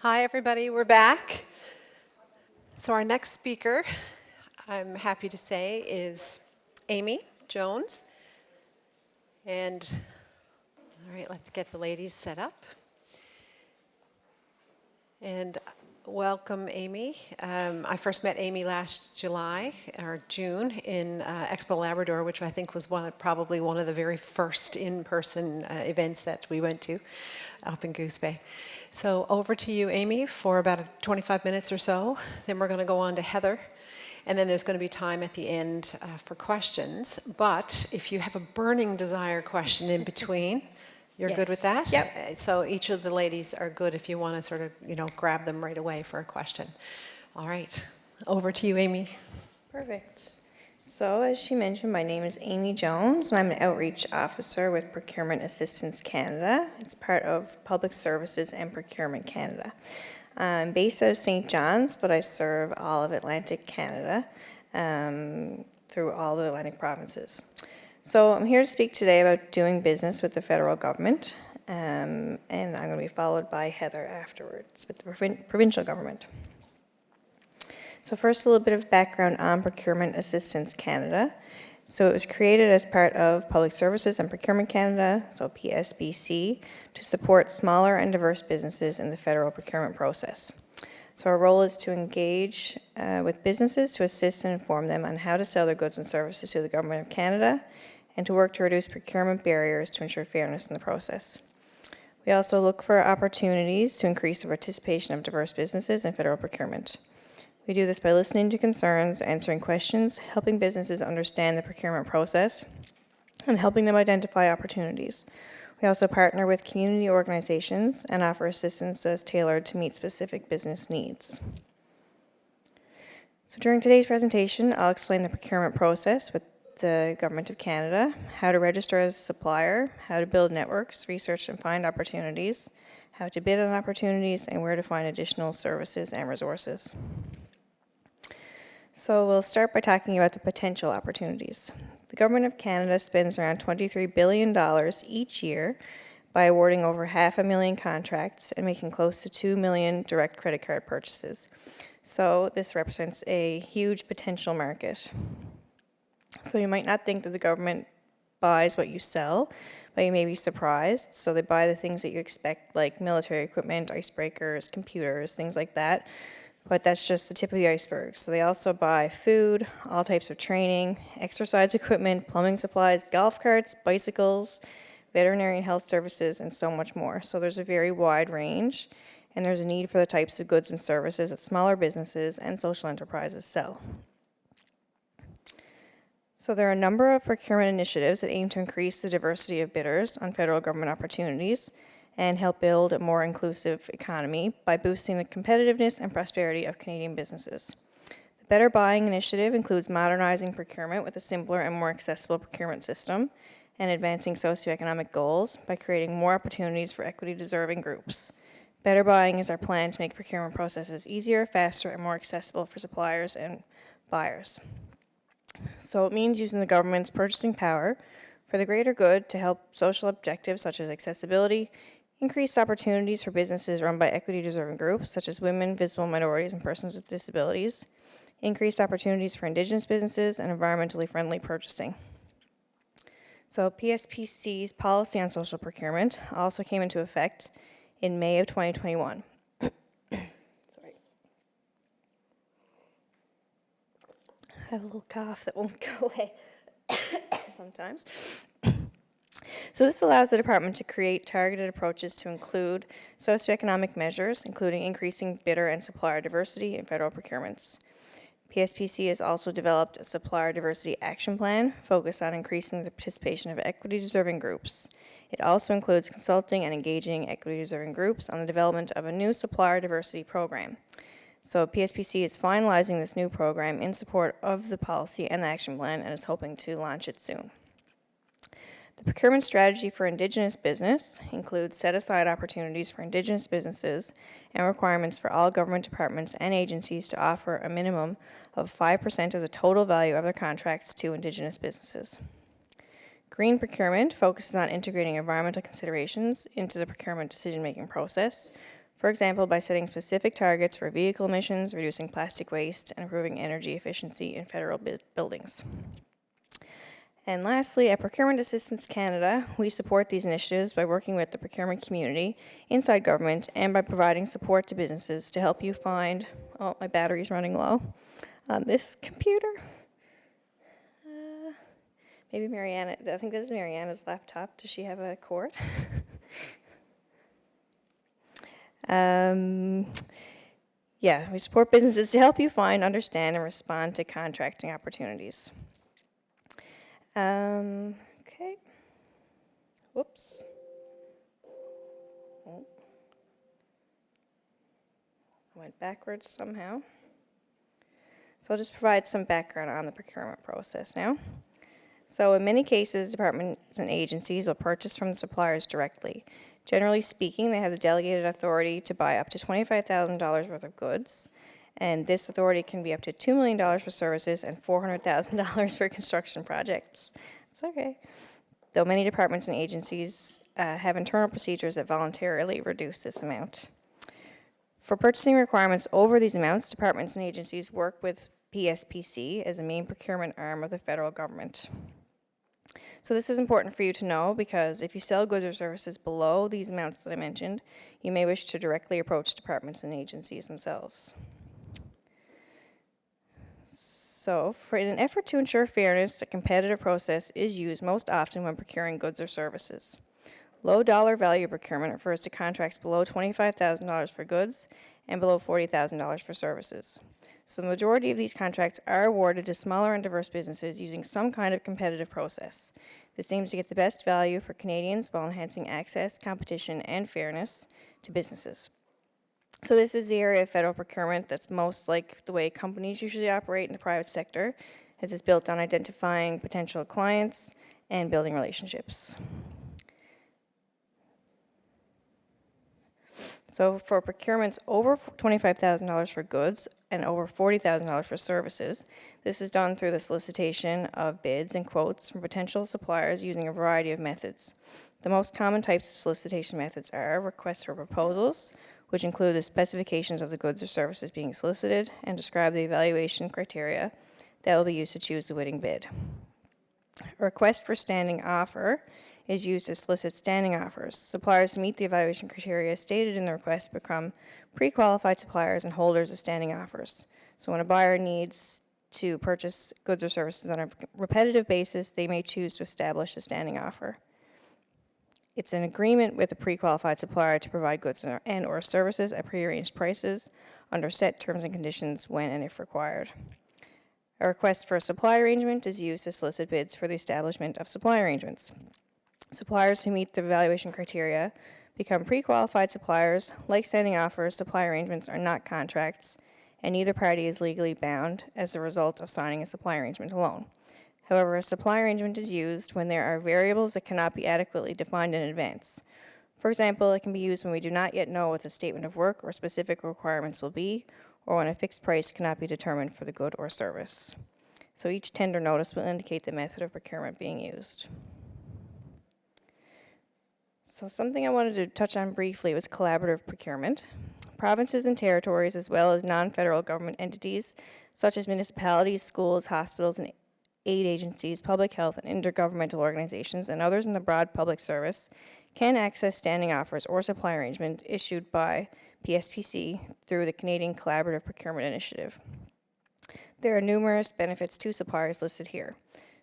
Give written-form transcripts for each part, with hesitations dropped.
Hi, everybody. We're back. So our next speaker, I'm happy to say, is Amy Jones. And all right, let's get the ladies set up. And welcome, Amy. I first met Amy last July or June in Expo Labrador, which I think was probably one of the very first in-person events that we went to up in Goose Bay. So over to you, Amy, for about 25 minutes or so. Then we're going to go on to Heather. And then there's going to be time at the end for questions. But if you have a burning desire question in between, you're good with that? Yep. So each of the ladies are good if you want to sort of, grab them right away for a question. All right. Over to you, Amy. Perfect. So as she mentioned, my name is Amy Jones, and I'm an outreach officer with Procurement Assistance Canada. It's part of Public Services and Procurement Canada. I'm based out of St. John's, but I serve all of Atlantic Canada through all the Atlantic provinces. So I'm here to speak today about doing business with the federal government, and I'm going to be followed by Heather afterwards with the provincial government. So first, a little bit of background on Procurement Assistance Canada. So it was created as part of Public Services and Procurement Canada, so PSBC, to support smaller and diverse businesses in the federal procurement process. So our role is to engage with businesses to assist and inform them on how to sell their goods and services to the Government of Canada and to work to reduce procurement barriers to ensure fairness in the process. We also look for opportunities to increase the participation of diverse businesses in federal procurement. We do this by listening to concerns, answering questions, helping businesses understand the procurement process, and helping them identify opportunities. We also partner with community organizations and offer assistance that is tailored to meet specific business needs. So during today's presentation, I'll explain the procurement process with the Government of Canada, how to register as a supplier, how to build networks, research and find opportunities, how to bid on opportunities, and where to find additional services and resources. So we'll start by talking about the potential opportunities. The Government of Canada spends around $23 billion each year by awarding over 500,000 contracts and making close to 2 million direct credit card purchases. So this represents a huge potential market. So you might not think that the government buys what you sell, but you may be surprised. So they buy the things that you expect, like military equipment, icebreakers, computers, things like that. But that's just the tip of the iceberg. So they also buy food, all types of training, exercise equipment, plumbing supplies, golf carts, bicycles, veterinary and health services, and so much more. So there's a very wide range, and there's a need for the types of goods and services that smaller businesses and social enterprises sell. So there are a number of procurement initiatives that aim to increase the diversity of bidders on federal government opportunities and help build a more inclusive economy by boosting the competitiveness and prosperity of Canadian businesses. The Better Buying Initiative includes modernizing procurement with a simpler and more accessible procurement system and advancing socioeconomic goals by creating more opportunities for equity-deserving groups. Better Buying is our plan to make procurement processes easier, faster, and more accessible for suppliers and buyers. So it means using the government's purchasing power for the greater good to help social objectives such as accessibility, increased opportunities for businesses run by equity-deserving groups, such as women, visible minorities, and persons with disabilities, increased opportunities for Indigenous businesses, and environmentally friendly purchasing. So PSPC's policy on social procurement also came into effect in May of 2021. Sorry. I have a little cough that won't go away sometimes. So this allows the department to create targeted approaches to include socioeconomic measures, including increasing bidder and supplier diversity in federal procurements. PSPC has also developed a supplier diversity action plan focused on increasing the participation of equity-deserving groups. It also includes consulting and engaging equity-deserving groups on the development of a new supplier diversity program. So PSPC is finalizing this new program in support of the policy and the action plan and is hoping to launch it soon. The procurement strategy for Indigenous business includes set-aside opportunities for Indigenous businesses and requirements for all government departments and agencies to offer a minimum of 5% of the total value of their contracts to Indigenous businesses. Green procurement focuses on integrating environmental considerations into the procurement decision-making process. For example, by setting specific targets for vehicle emissions, reducing plastic waste, and improving energy efficiency in federal buildings. And lastly, at Procurement Assistance Canada, we support these initiatives by working with the procurement community inside government and by providing support to businesses to help you find, oh, my battery's running low on this computer. Maybe Mariana, I think this is Mariana's laptop. Does she have a cord? Yeah, we support businesses to help you find, understand, and respond to contracting opportunities. Okay. Whoops. Oh. I went backwards somehow. So I'll just provide some background on the procurement process now. So in many cases, departments and agencies will purchase from the suppliers directly. Generally speaking, they have the delegated authority to buy up to $25,000 worth of goods, and this authority can be up to $2 million for services and $400,000 for construction projects. It's okay. Though many departments and agencies have internal procedures that voluntarily reduce this amount. For purchasing requirements over these amounts, departments and agencies work with PSPC as the main procurement arm of the federal government. So this is important for you to know because if you sell goods or services below these amounts that I mentioned, you may wish to directly approach departments and agencies themselves. So, in an effort to ensure fairness, a competitive process is used most often when procuring goods or services. Low dollar value procurement refers to contracts below $25,000 for goods and below $40,000 for services. So the majority of these contracts are awarded to smaller and diverse businesses using some kind of competitive process. This aims to get the best value for Canadians while enhancing access, competition, and fairness to businesses. So this is the area of federal procurement that's most like the way companies usually operate in the private sector, as it's built on identifying potential clients and building relationships. So for procurements over $25,000 for goods and over $40,000 for services, this is done through the solicitation of bids and quotes from potential suppliers using a variety of methods. The most common types of solicitation methods are requests for proposals, which include the specifications of the goods or services being solicited and describe the evaluation criteria that will be used to choose the winning bid. A request for standing offer is used to solicit standing offers. Suppliers who meet the evaluation criteria stated in the request become pre-qualified suppliers and holders of standing offers. So when a buyer needs to purchase goods or services on a repetitive basis, they may choose to establish a standing offer. It's an agreement with a pre-qualified supplier to provide goods and or services at prearranged prices under set terms and conditions when and if required. A request for a supply arrangement is used to solicit bids for the establishment of supply arrangements. Suppliers who meet the evaluation criteria become pre-qualified suppliers. Like standing offers, supply arrangements are not contracts, and neither party is legally bound as a result of signing a supply arrangement alone. However, a supply arrangement is used when there are variables that cannot be adequately defined in advance. For example, it can be used when we do not yet know what the statement of work or specific requirements will be, or when a fixed price cannot be determined for the good or service. So each tender notice will indicate the method of procurement being used. So something I wanted to touch on briefly was collaborative procurement. Provinces and territories, as well as non-federal government entities, such as municipalities, schools, hospitals, and aid agencies, public health, and intergovernmental organizations, and others in the broad public service, can access standing offers or supply arrangement issued by PSPC through the Canadian Collaborative Procurement Initiative. There are numerous benefits to suppliers listed here.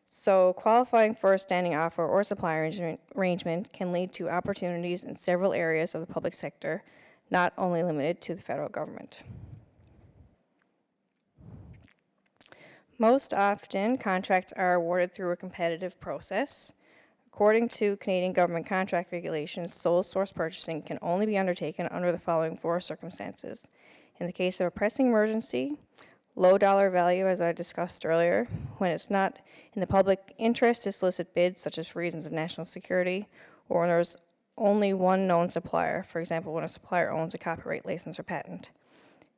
So qualifying for a standing offer or supply arrangement can lead to opportunities in several areas of the public sector, not only limited to the federal government. Most often, contracts are awarded through a competitive process. According to Canadian government contract regulations, sole source purchasing can only be undertaken under the following 4 circumstances. In the case of a pressing emergency, low dollar value, as I discussed earlier, when it's not in the public interest to solicit bids, such as for reasons of national security, or when there's only one known supplier, for example, when a supplier owns a copyright license or patent.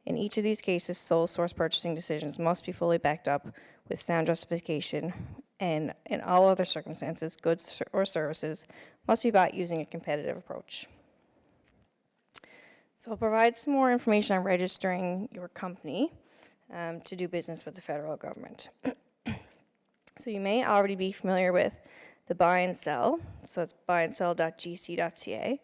In each of these cases, sole source purchasing decisions must be fully backed up with sound justification, and in all other circumstances, goods or services must be bought using a competitive approach. So I'll provide some more information on registering your company to do business with the federal government. So you may already be familiar with the buy and sell. So it's buyandsell.gc.ca.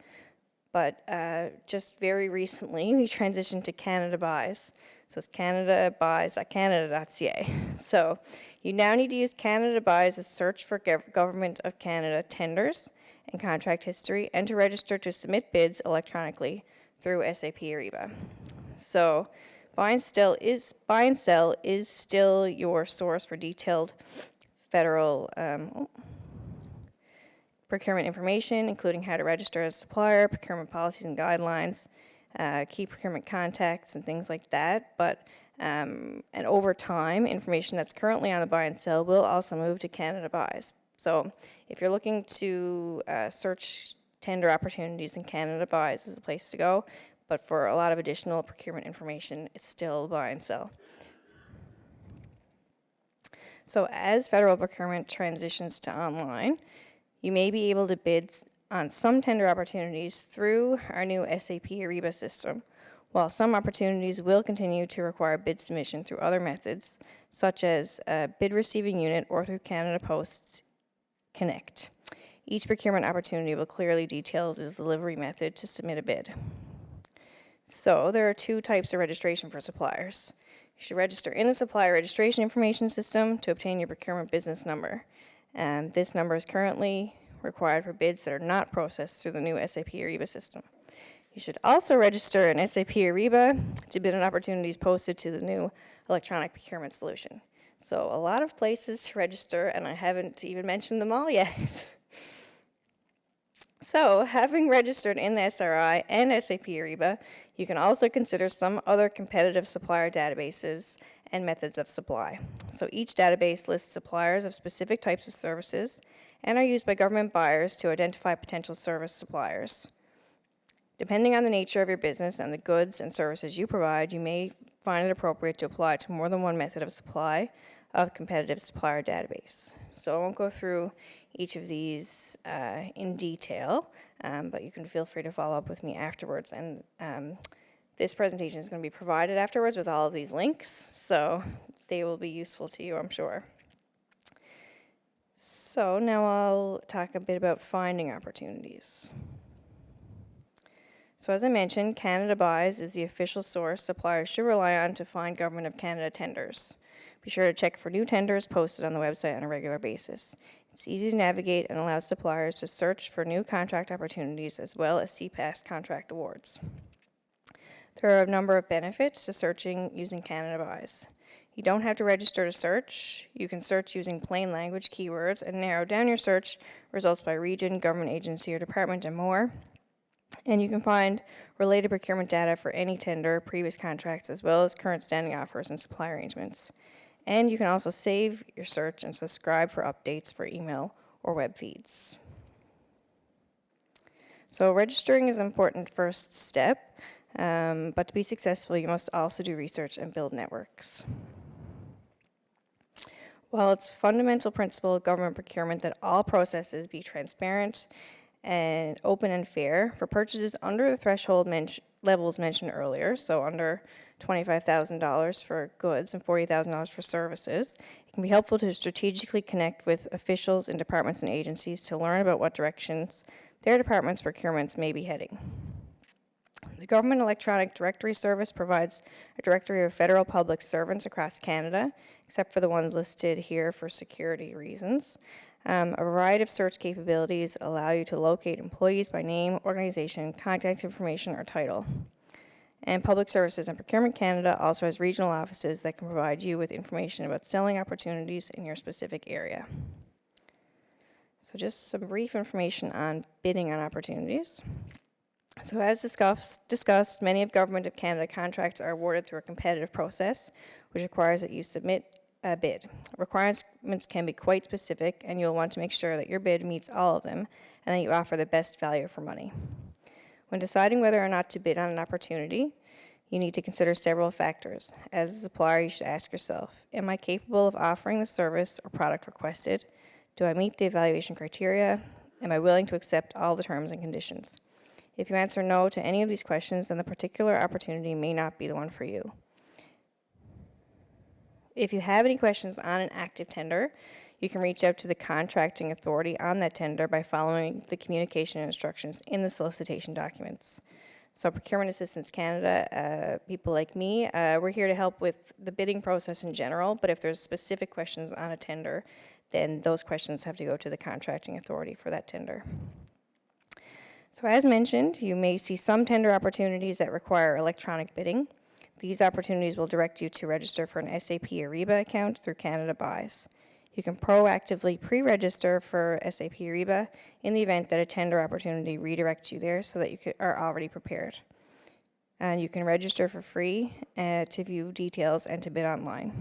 But just very recently, we transitioned to Canada Buys. So it's canadabuys.canada.ca. So you now need to use Canada Buys to search for Government of Canada tenders and contract history, and to register to submit bids electronically through SAP Ariba. So buy and sell is still your source for detailed federal procurement information, including how to register as a supplier, procurement policies and guidelines, key procurement contacts, and things like that. But and over time, information that's currently on the buy and sell will also move to Canada Buys. So if you're looking to search tender opportunities, in Canada Buys is the place to go. But for a lot of additional procurement information, it's still buy and sell. So as federal procurement transitions to online, you may be able to bid on some tender opportunities through our new SAP Ariba system, while some opportunities will continue to require bid submission through other methods, such as a bid receiving unit or through Canada Post Connect. Each procurement opportunity will clearly detail the delivery method to submit a bid. So there are two types of registration for suppliers. You should register in the supplier registration information system to obtain your procurement business number. And this number is currently required for bids that are not processed through the new SAP Ariba system. You should also register in SAP Ariba to bid on opportunities posted to the new electronic procurement solution. So a lot of places to register, and I haven't even mentioned them all yet. So, having registered in the SRI and SAP Ariba, you can also consider some other competitive supplier databases and methods of supply. So each database lists suppliers of specific types of services and are used by government buyers to identify potential service suppliers. Depending on the nature of your business and the goods and services you provide, you may find it appropriate to apply to more than one method of supply of competitive supplier database. So I won't go through each of these in detail, but you can feel free to follow up with me afterwards. And this presentation is going to be provided afterwards with all of these links, so they will be useful to you, I'm sure. So now I'll talk a bit about finding opportunities. So as I mentioned, Canada Buys is the official source suppliers should rely on to find Government of Canada tenders. Be sure to check for new tenders posted on the website on a regular basis. It's easy to navigate and allows suppliers to search for new contract opportunities as well as see past contract awards. There are a number of benefits to searching using Canada Buys. You don't have to register to search. You can search using plain language keywords and narrow down your search results by region, government agency, or department, and more. And you can find related procurement data for any tender, previous contracts, as well as current standing offers and supply arrangements. And you can also save your search and subscribe for updates for email or web feeds. So registering is an important first step, but to be successful, you must also do research and build networks. While it's a fundamental principle of government procurement that all processes be transparent and open and fair for purchases under the threshold levels mentioned earlier, so under $25,000 for goods and $40,000 for services, it can be helpful to strategically connect with officials in departments and agencies to learn about what directions their department's procurements may be heading. The Government Electronic Directory Service provides a directory of federal public servants across Canada, except for the ones listed here for security reasons. A variety of search capabilities allow you to locate employees by name, organization, contact information, or title. And Public Services and Procurement Canada also has regional offices that can provide you with information about selling opportunities in your specific area. So just some brief information on bidding on opportunities. So as discussed, many of Government of Canada contracts are awarded through a competitive process, which requires that you submit a bid. Requirements can be quite specific, and you'll want to make sure that your bid meets all of them and that you offer the best value for money. When deciding whether or not to bid on an opportunity, you need to consider several factors. As a supplier, you should ask yourself, am I capable of offering the service or product requested? Do I meet the evaluation criteria? Am I willing to accept all the terms and conditions? If you answer no to any of these questions, then the particular opportunity may not be the one for you. If you have any questions on an active tender, you can reach out to the contracting authority on that tender by following the communication instructions in the solicitation documents. So Procurement Assistance Canada, people like me, we're here to help with the bidding process in general, but if there's specific questions on a tender, then those questions have to go to the contracting authority for that tender. So as mentioned, you may see some tender opportunities that require electronic bidding. These opportunities will direct you to register for an SAP Ariba account through Canada Buys. You can proactively pre-register for SAP Ariba in the event that a tender opportunity redirects you there so that you are already prepared. And you can register for free to view details and to bid online.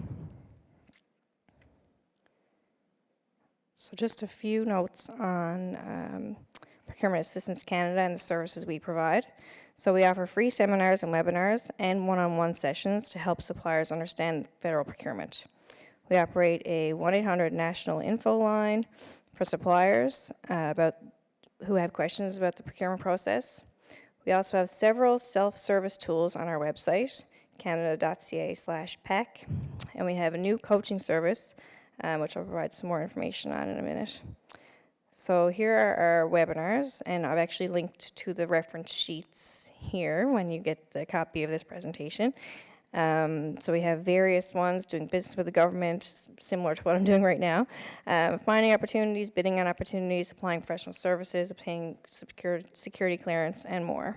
So just a few notes on Procurement Assistance Canada and the services we provide. So we offer free seminars and webinars and one-on-one sessions to help suppliers understand federal procurement. We operate a 1-800 national info line for suppliers who have questions about the procurement process. We also have several self-service tools on our website, canada.ca/PAC, and we have a new coaching service, which I'll provide some more information on in a minute. So here are our webinars, and I've actually linked to the reference sheets here when you get the copy of this presentation. So we have various ones: doing business with the government, similar to what I'm doing right now, finding opportunities, bidding on opportunities, applying professional services, obtaining security clearance, and more.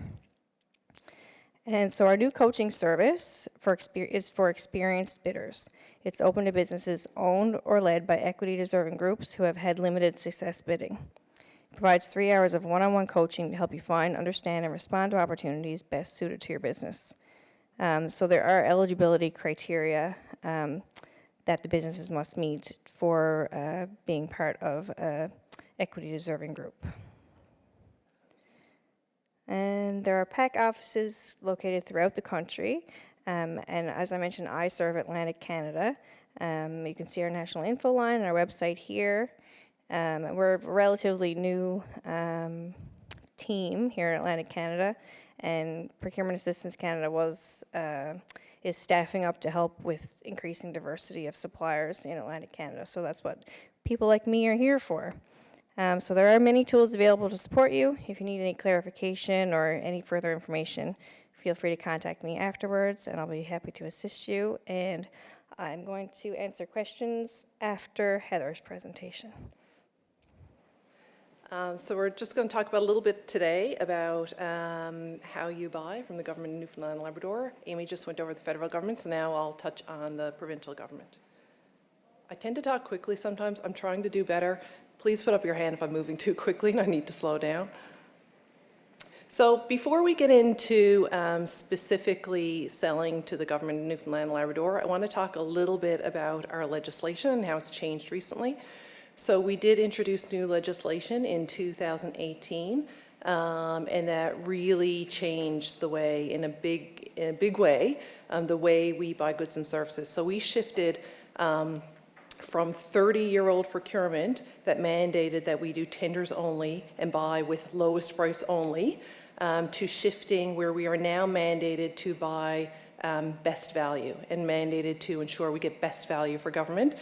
And so our new coaching service is for experienced bidders. It's open to businesses owned or led by equity-deserving groups who have had limited success bidding. It provides 3 hours of one-on-one coaching to help you find, understand, and respond to opportunities best suited to your business. So there are eligibility criteria that the businesses must meet for being part of an equity-deserving group. And there are PAC offices located throughout the country. And as I mentioned, I serve Atlantic Canada. You can see our national info line on our website here. We're a relatively new team here in Atlantic Canada, and Procurement Assistance Canada is staffing up to help with increasing diversity of suppliers in Atlantic Canada. So that's what people like me are here for. So there are many tools available to support you. If you need any clarification or any further information, feel free to contact me afterwards, and I'll be happy to assist you. And I'm going to answer questions after Heather's presentation. So we're just going to talk about a little bit today about how you buy from the government of Newfoundland and Labrador. Amy just went over the federal government, so now I'll touch on the provincial government. I tend to talk quickly sometimes. I'm trying to do better. Please put up your hand if I'm moving too quickly and I need to slow down. So before we get into specifically selling to the government of Newfoundland and Labrador, I want to talk a little bit about our legislation and how it's changed recently. So we did introduce new legislation in 2018, and that really changed the way, in a big way, the way we buy goods and services. So we shifted from 30-year-old procurement that mandated that we do tenders only and buy with lowest price only, to shifting where we are now mandated to buy best value and mandated to ensure we get best value for government.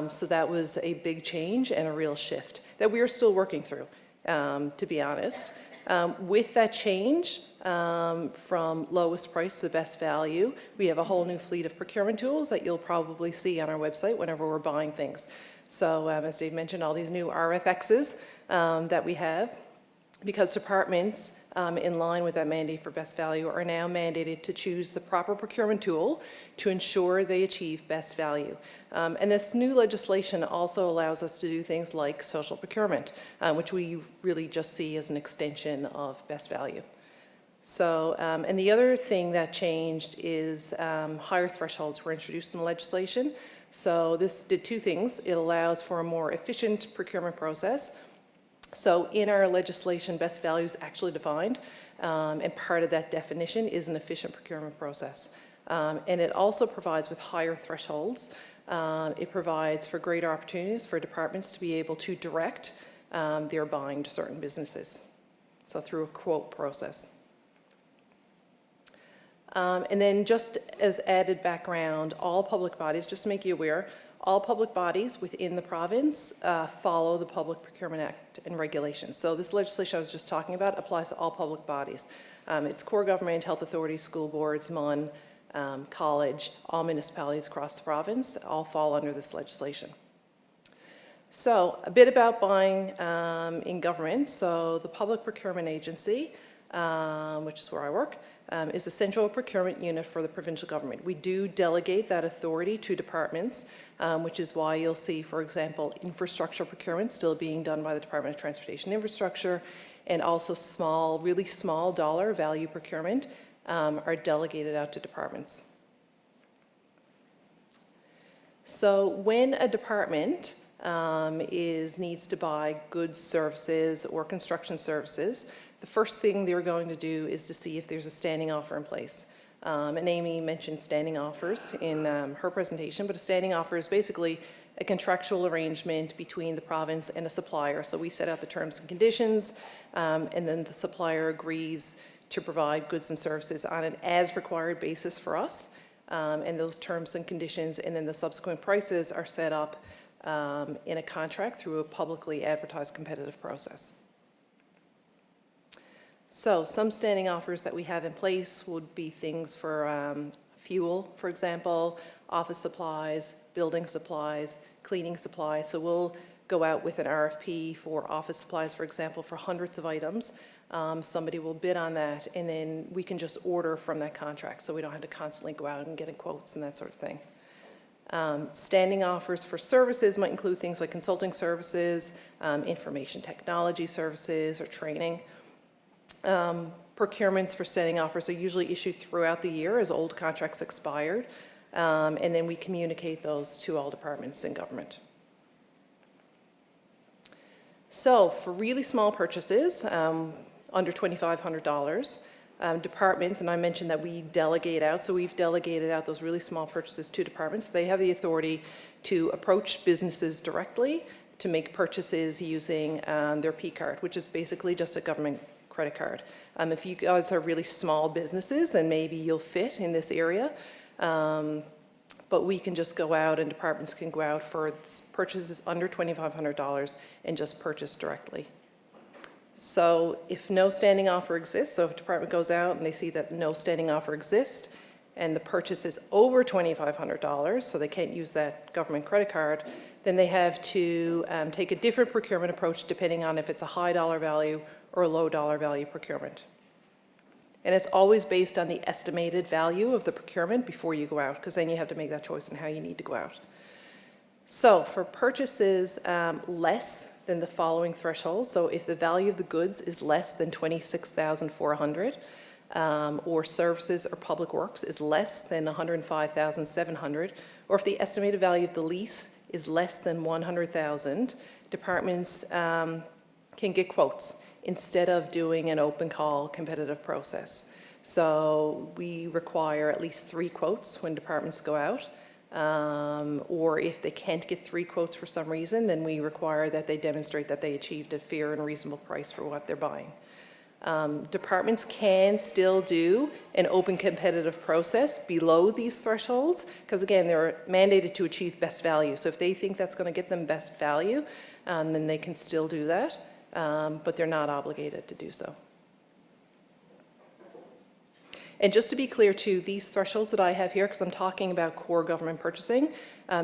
So that was a big change and a real shift that we are still working through, to be honest. With that change from lowest price to best value, we have a whole new fleet of procurement tools that you'll probably see on our website whenever we're buying things. So as Dave mentioned, all these new RFXs that we have, because departments in line with that mandate for best value are now mandated to choose the proper procurement tool to ensure they achieve best value. And this new legislation also allows us to do things like social procurement, which we really just see as an extension of best value. So, and the other thing that changed is higher thresholds were introduced in the legislation. So this did two things. It allows for a more efficient procurement process. So in our legislation, best value is actually defined, and part of that definition is an efficient procurement process. And it also provides with higher thresholds. It provides for greater opportunities for departments to be able to direct their buying to certain businesses. so through a quote process. And then just as added background, all public bodies, just to make you aware, all public bodies within the province follow the Public Procurement Act and regulations. So this legislation I was just talking about applies to all public bodies. It's core government, health authorities, school boards, MUN, college, all municipalities across the province all fall under this legislation. So a bit about buying in government. So the Public Procurement Agency, which is where I work, is the central procurement unit for the provincial government. We do delegate that authority to departments, which is why you'll see, for example, infrastructure procurement still being done by the Department of Transportation Infrastructure, and also small, really small dollar value procurement are delegated out to departments. So when a department needs to buy goods, services, or construction services, the first thing they're going to do is to see if there's a standing offer in place. And Amy mentioned standing offers in her presentation, but a standing offer is basically a contractual arrangement between the province and a supplier. So we set out the terms and conditions, and then the supplier agrees to provide goods and services on an as-required basis for us. And those terms and conditions, and then the subsequent prices are set up in a contract through a publicly advertised competitive process. So some standing offers that we have in place would be things for fuel, for example, office supplies, building supplies, cleaning supplies. So we'll go out with an RFP for office supplies, for example, for hundreds of items. Somebody will bid on that, and then we can just order from that contract, so we don't have to constantly go out and get quotes and that sort of thing. Standing offers for services might include things like consulting services, information technology services, or training. Procurements for standing offers are usually issued throughout the year as old contracts expired, and then we communicate those to all departments in government. So for really small purchases, under $2,500, departments, and I mentioned that we delegate out, so we've delegated out those really small purchases to departments. They have the authority to approach businesses directly to make purchases using their P-card, which is basically just a government credit card. If you guys are really small businesses, then maybe you'll fit in this area. But we can just go out, and departments can go out for purchases under $2,500 and just purchase directly. So if no standing offer exists, so if a department goes out and they see that no standing offer exists and the purchase is over $2,500, so they can't use that government credit card, then they have to take a different procurement approach depending on if it's a high dollar value or a low dollar value procurement. And it's always based on the estimated value of the procurement before you go out, because then you have to make that choice on how you need to go out. So for purchases less than the following thresholds, so if the value of the goods is less than $26,400, or services or public works is less than $105,700, or if the estimated value of the lease is less than $100,000, departments can get quotes instead of doing an open call competitive process. So we require at least 3 quotes when departments go out. Or if they can't get 3 quotes for some reason, then we require that they demonstrate that they achieved a fair and reasonable price for what they're buying. Departments can still do an open competitive process below these thresholds, because again, they're mandated to achieve best value. So if they think that's going to get them best value, then they can still do that, but they're not obligated to do so. And just to be clear too, these thresholds that I have here, because I'm talking about core government purchasing,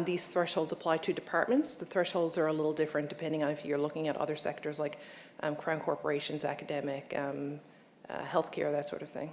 these thresholds apply to departments. The thresholds are a little different depending on if you're looking at other sectors like crown corporations, academic, healthcare, that sort of thing.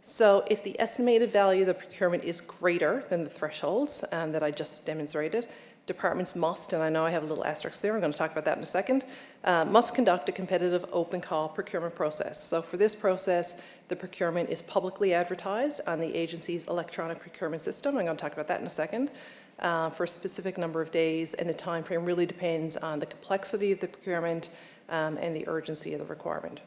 So if the estimated value of the procurement is greater than the thresholds that I just demonstrated, departments must, and I know I have a little asterisk there, I'm going to talk about that in a second, must conduct a competitive open call procurement process. So for this process, the procurement is publicly advertised on the agency's electronic procurement system. I'm going to talk about that in a second, for a specific number of days, and the time frame really depends on the complexity of the procurement and the urgency of the requirement.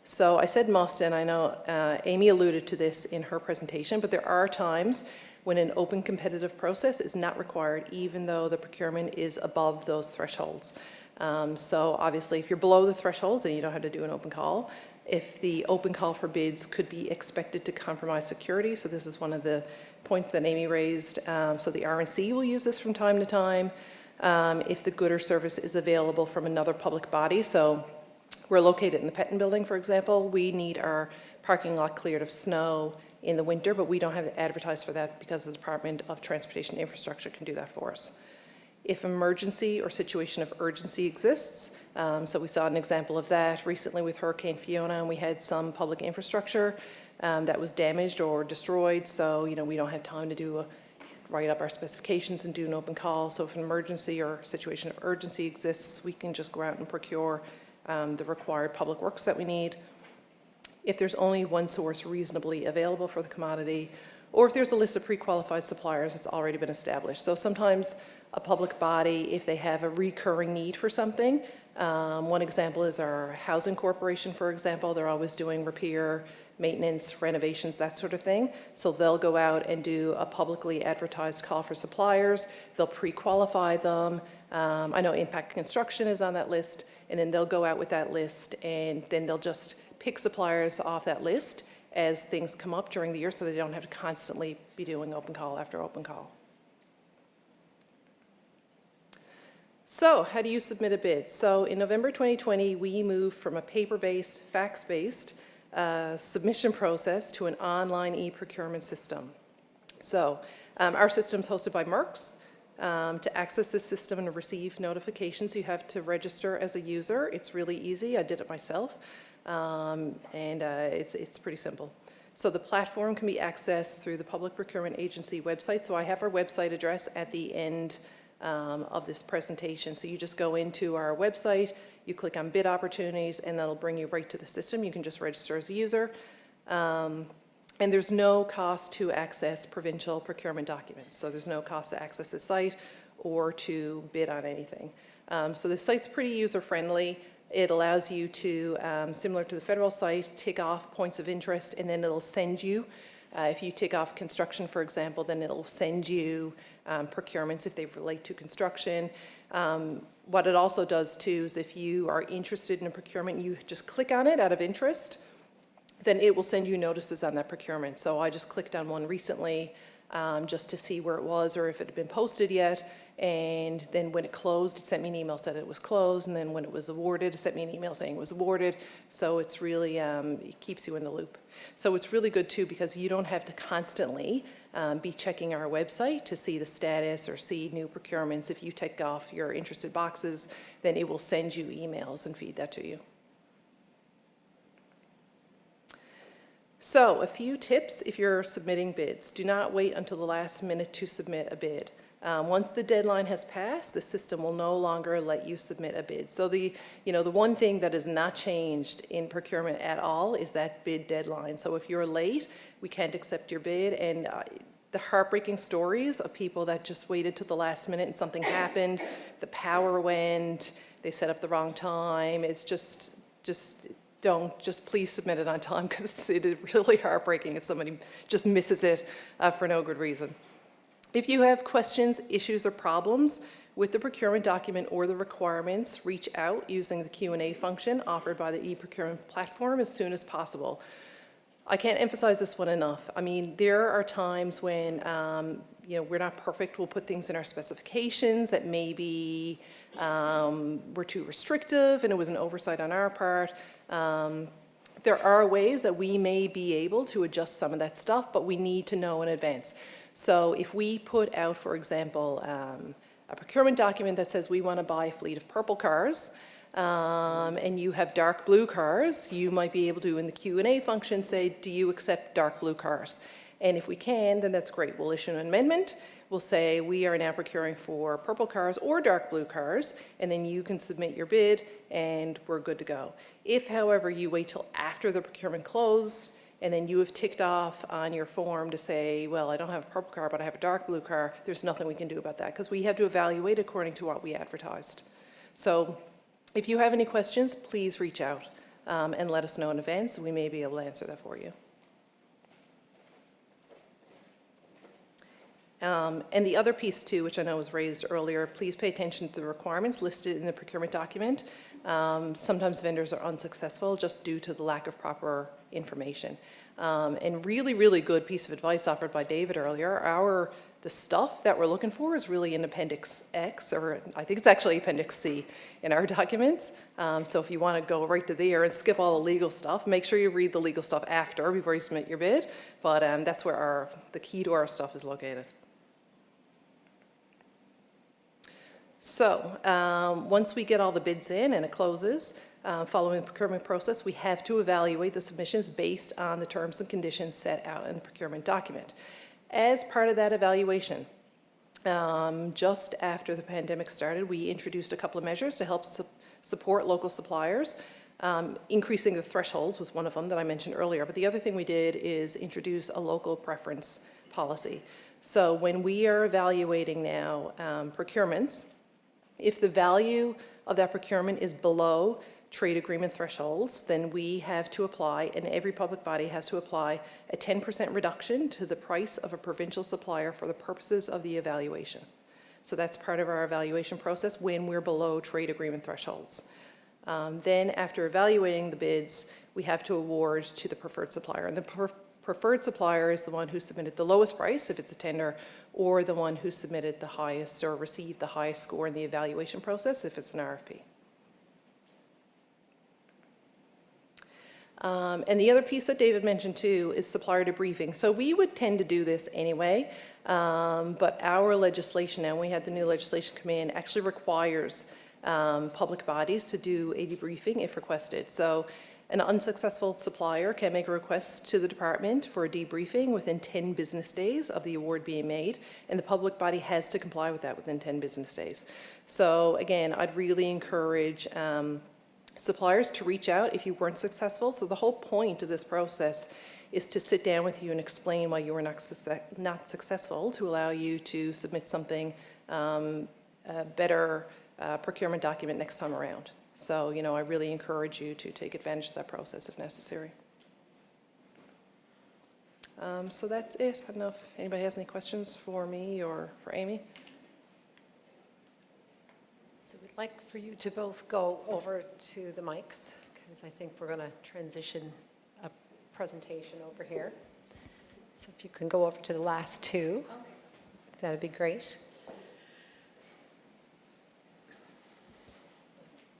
So I said must, and I know Amy alluded to this in her presentation, but there are times when an open competitive process is not required, even though the procurement is above those thresholds. So obviously, if you're below the thresholds, then you don't have to do an open call. If the open call for bids could be expected to compromise security, so this is one of the points that Amy raised. So the RNC will use this from time to time. If the good or service is available from another public body, so we're located in the Petton Building, for example, we need our parking lot cleared of snow in the winter, but we don't have to advertise for that because the Department of Transportation Infrastructure can do that for us. If emergency or situation of urgency exists, so we saw an example of that recently with Hurricane Fiona, and we had some public infrastructure that was damaged or destroyed, so we don't have time to write up our specifications and do an open call. So if an emergency or situation of urgency exists, we can just go out and procure the required public works that we need. If there's only one source reasonably available for the commodity, or if there's a list of pre-qualified suppliers that's already been established. So sometimes a public body, if they have a recurring need for something, one example is our housing corporation, for example. They're always doing repair, maintenance, renovations, that sort of thing. So they'll go out and do a publicly advertised call for suppliers. They'll pre-qualify them. I know Impact Construction is on that list, and then they'll go out with that list, and then they'll just pick suppliers off that list as things come up during the year, so they don't have to constantly be doing open call after open call. So how do you submit a bid? So in November 2020, we moved from a paper-based, fax-based submission process to an online e-procurement system. So our system is hosted by Merck's. To access this system and receive notifications, you have to register as a user. It's really easy. I did it myself, and it's pretty simple. So the platform can be accessed through the Public Procurement Agency website. So I have our website address at the end of this presentation. So you just go into our website, you click on bid opportunities, and that'll bring you right to the system. You can just register as a user. And there's no cost to access provincial procurement documents. So there's no cost to access the site or to bid on anything. So the site's pretty user-friendly. It allows you to, similar to the federal site, tick off points of interest, and then it'll send you, if you tick off construction, for example, then it'll send you procurements if they relate to construction. What it also does too is if you are interested in a procurement, you just click on it out of interest, then it will send you notices on that procurement. So I just clicked on one recently just to see where it was or if it had been posted yet. And then when it closed, it sent me an email saying it was closed. And then when it was awarded, it sent me an email saying it was awarded. So it's really, it keeps you in the loop. So it's really good too because you don't have to constantly be checking our website to see the status or see new procurements. If you tick off your interested boxes, then it will send you emails and feed that to you. So a few tips if you're submitting bids. Do not wait until the last minute to submit a bid. Once the deadline has passed, the system will no longer let you submit a bid. So the one thing that has not changed in procurement at all is that bid deadline. So if you're late, we can't accept your bid. And the heartbreaking stories of people that just waited to the last minute and something happened, the power went, they set up the wrong time. It's just please submit it on time because it is really heartbreaking if somebody just misses it for no good reason. If you have questions, issues, or problems with the procurement document or the requirements, reach out using the Q&A function offered by the e-procurement platform as soon as possible. I can't emphasize this one enough. I mean, there are times when we're not perfect. We'll put things in our specifications that maybe were too restrictive and it was an oversight on our part. There are ways that we may be able to adjust some of that stuff, but we need to know in advance. So if we put out, for example, a procurement document that says we want to buy a fleet of purple cars, and you have dark blue cars, you might be able to, in the Q&A function, say, do you accept dark blue cars? And if we can, then that's great. We'll issue an amendment. We'll say we are now procuring for purple cars or dark blue cars, and then you can submit your bid, and we're good to go. If, however, you wait till after the procurement closed, and then you have ticked off on your form to say, well, I don't have a purple car, but I have a dark blue car, there's nothing we can do about that because we have to evaluate according to what we advertised. So if you have any questions, please reach out and let us know in advance, and we may be able to answer that for you. And the other piece too, which I know was raised earlier, please pay attention to the requirements listed in the procurement document. Sometimes vendors are unsuccessful just due to the lack of proper information. And really, really good piece of advice offered by David earlier. The stuff that we're looking for is really in Appendix X, or I think it's actually Appendix C in our documents. So if you want to go right to there and skip all the legal stuff, make sure you read the legal stuff after, before you submit your bid. But that's where the key to our stuff is located. So once we get all the bids in and it closes, following the procurement process, we have to evaluate the submissions based on the terms and conditions set out in the procurement document. As part of that evaluation, just after the pandemic started, we introduced a couple of measures to help support local suppliers. Increasing the thresholds was one of them that I mentioned earlier, but the other thing we did is introduce a local preference policy. So when we are evaluating now procurements, if the value of that procurement is below trade agreement thresholds, then we have to apply, and every public body has to apply, a 10% reduction to the price of a provincial supplier for the purposes of the evaluation. So that's part of our evaluation process when we're below trade agreement thresholds. Then after evaluating the bids, we have to award to the preferred supplier. And the preferred supplier is the one who submitted the lowest price, if it's a tender, or the one who submitted the highest or received the highest score in the evaluation process, if it's an RFP. And the other piece that David mentioned too is supplier debriefing. So we would tend to do this anyway, but our legislation now, we had the new legislation come in, actually requires public bodies to do a debriefing if requested. So an unsuccessful supplier can make a request to the department for a debriefing within 10 business days of the award being made, and the public body has to comply with that within 10 business days. So again, I'd really encourage suppliers to reach out if you weren't successful. So the whole point of this process is to sit down with you and explain why you were not successful, to allow you to submit something, a better procurement document next time around. So, you know, I really encourage you to take advantage of that process if necessary. So that's it. I don't know if anybody has any questions for me or for Amy. So we'd like for you to both go over to the mics, because I think we're going to transition a presentation over here. So if you can go over to the last two, that'd be great.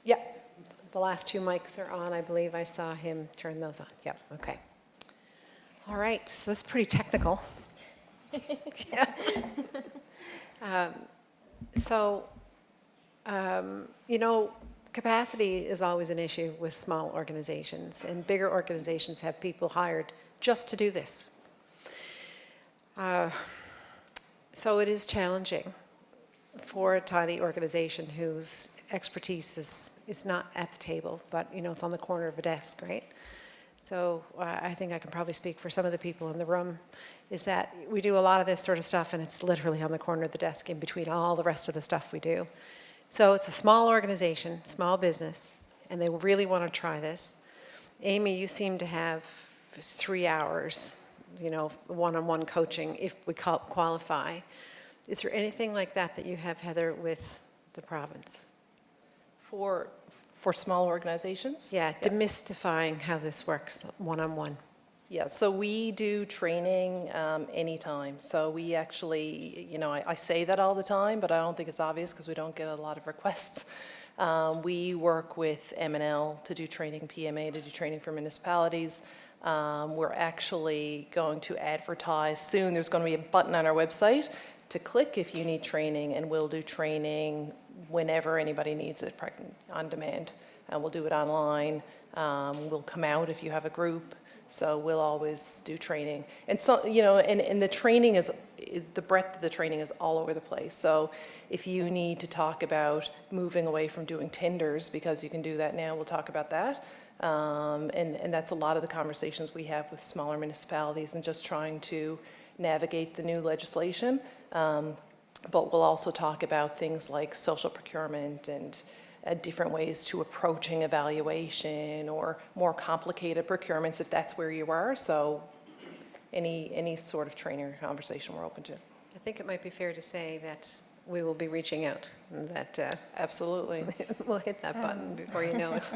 Yep, the last two mics are on. I believe I saw him turn those on. Yep, okay. All right, so this is pretty technical. You know, capacity is always an issue with small organizations, and bigger organizations have people hired just to do this. So it is challenging for a tiny organization whose expertise is not at the table, but you know, it's on the corner of a desk, right? So I think I can probably speak for some of the people in the room, is that we do a lot of this sort of stuff and it's literally on the corner of the desk in between all the rest of the stuff we do. So it's a small organization, small business, and they really want to try this. Amy, you seem to have 3 hours, you know, one-on-one coaching if we qualify. Is there anything like that that you have, Heather, with the province? For small organizations? Yeah, demystifying how this works one-on-one. Yeah, so we do training anytime. So we actually, you know, I say that all the time, but I don't think it's obvious because we don't get a lot of requests. We work with M&L to do training, PMA to do training for municipalities. We're actually going to advertise soon. There's going to be a button on our website to click if you need training, and we'll do training whenever anybody needs it, on demand. We'll do it online. We'll come out if you have a group. So we'll always do training. And so, you know, and the training is, the breadth of the training is all over the place. So if you need to talk about moving away from doing tenders, because you can do that now, we'll talk about that. And that's a lot of the conversations we have with smaller municipalities and just trying to navigate the new legislation. But we'll also talk about things like social procurement and different ways to approaching evaluation or more complicated procurements if that's where you are. So any sort of training or conversation we're open to. I think it might be fair to say that we will be reaching out, and that Absolutely. we'll hit that button before you know it.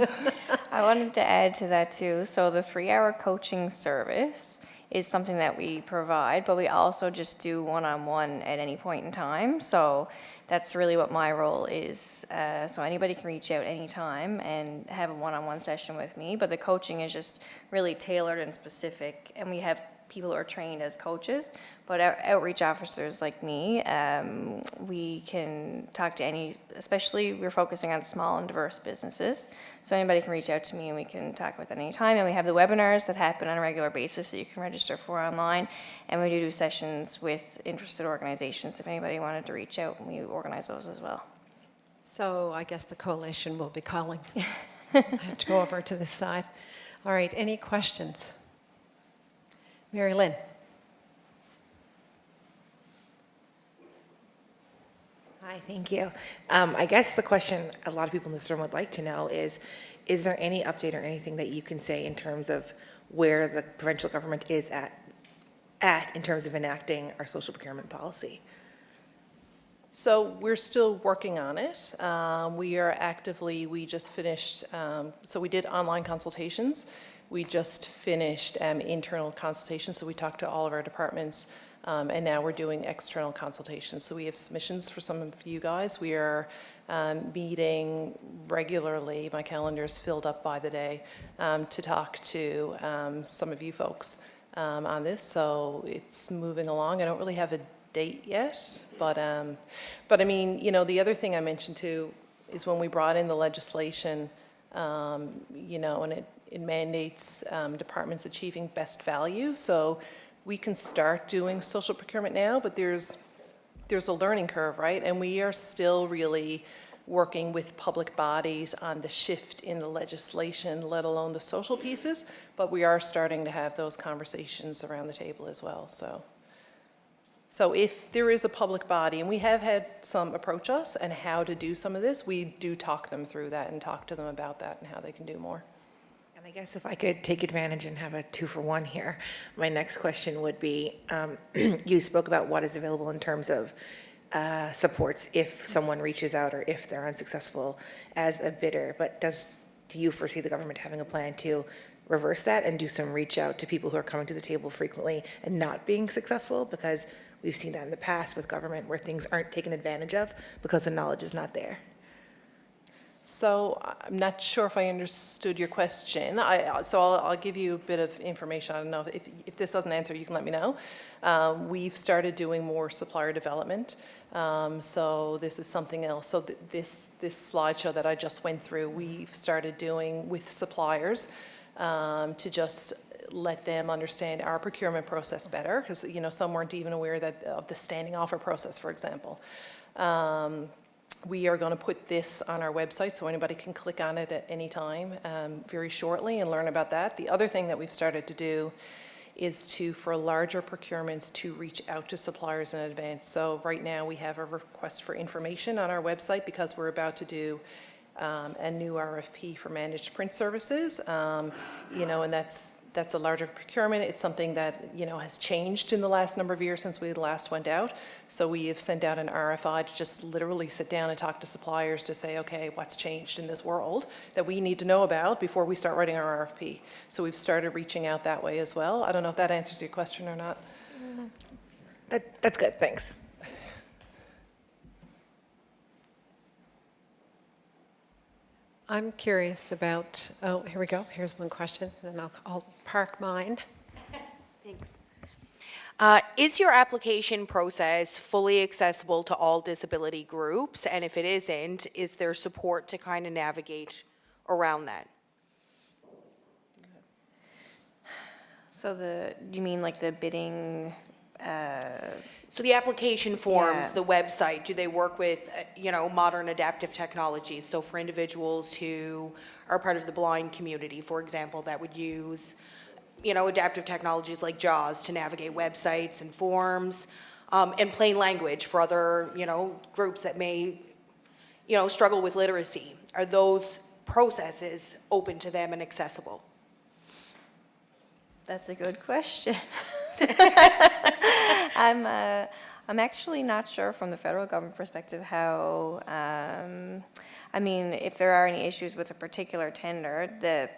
I wanted to add to that too. So the 3-hour coaching service is something that we provide, but we also just do one-on-one at any point in time. So that's really what my role is. So anybody can reach out anytime and have a one-on-one session with me, but the coaching is just really tailored and specific, and we have people who are trained as coaches, but our outreach officers like me, we can talk to any, especially we're focusing on small and diverse businesses. So anybody can reach out to me and we can talk with at any time. And we have the webinars that happen on a regular basis that you can register for online. And we do sessions with interested organizations if anybody wanted to reach out, and we organize those as well. So I guess the coalition will be calling. I have to go over to this side. All right, any questions? Mary Lynn. Hi, thank you. I guess the question a lot of people in this room would like to know is there any update or anything that you can say in terms of where the provincial government is at in terms of enacting our social procurement policy? So we're still working on it. We just finished, so we did online consultations. We just finished internal consultations, so we talked to all of our departments, and now we're doing external consultations. So we have submissions for some of you guys. We are meeting regularly. My calendar is filled up by the day to talk to some of you folks on this. So it's moving along. I don't really have a date yet, but I mean, you know, the other thing I mentioned too is when we brought in the legislation, you know, and it mandates departments achieving best value. So we can start doing social procurement now, but there's a learning curve, right? And we are still really working with public bodies on the shift in the legislation, let alone the social pieces, but we are starting to have those conversations around the table as well. So if there is a public body, and we have had some approach us and how to do some of this, we do talk them through that and talk to them about that and how they can do more. And I guess if I could take advantage and have a 2-for-1 here, my next question would be, you spoke about what is available in terms of supports if someone reaches out or if they're unsuccessful as a bidder, but do you foresee the government having a plan to reverse that and do some reach out to people who are coming to the table frequently and not being successful? Because we've seen that in the past with government where things aren't taken advantage of because the knowledge is not there. So I'm not sure if I understood your question. I'll give you a bit of information. I don't know if this doesn't answer, you can let me know. We've started doing more supplier development. So this is something else. So this slideshow that I just went through, we've started doing with suppliers to just let them understand our procurement process better, because you know some weren't even aware of the standing offer process, for example. We are going to put this on our website so anybody can click on it at any time very shortly and learn about that. The other thing that we've started to do is for larger procurements to reach out to suppliers in advance. So right now we have a request for information on our website because we're about to do a new RFP for managed print services, you know, and that's a larger procurement. It's something that, you know, has changed in the last number of years since we last went out. So we have sent out an RFI to just literally sit down and talk to suppliers to say, okay, what's changed in this world that we need to know about before we start writing our RFP. So we've started reaching out that way as well. I don't know if that answers your question or not. That's good, thanks. I'm curious about, oh, here we go. Here's one question, and then I'll park mine. Thanks. Is your application process fully accessible to all disability groups? And if it isn't, is there support to kind of navigate around that? So do you mean like the bidding? So the application forms, Yeah. the website, do they work with, you know, modern adaptive technologies? So for individuals who are part of the blind community, for example, that would use, you know, adaptive technologies like JAWS to navigate websites and forms, and plain language for other, you know, groups that may, you know, struggle with literacy. Are those processes open to them and accessible? That's a good question. I'm actually not sure from the federal government perspective how, I mean, if there are any issues with a particular tender,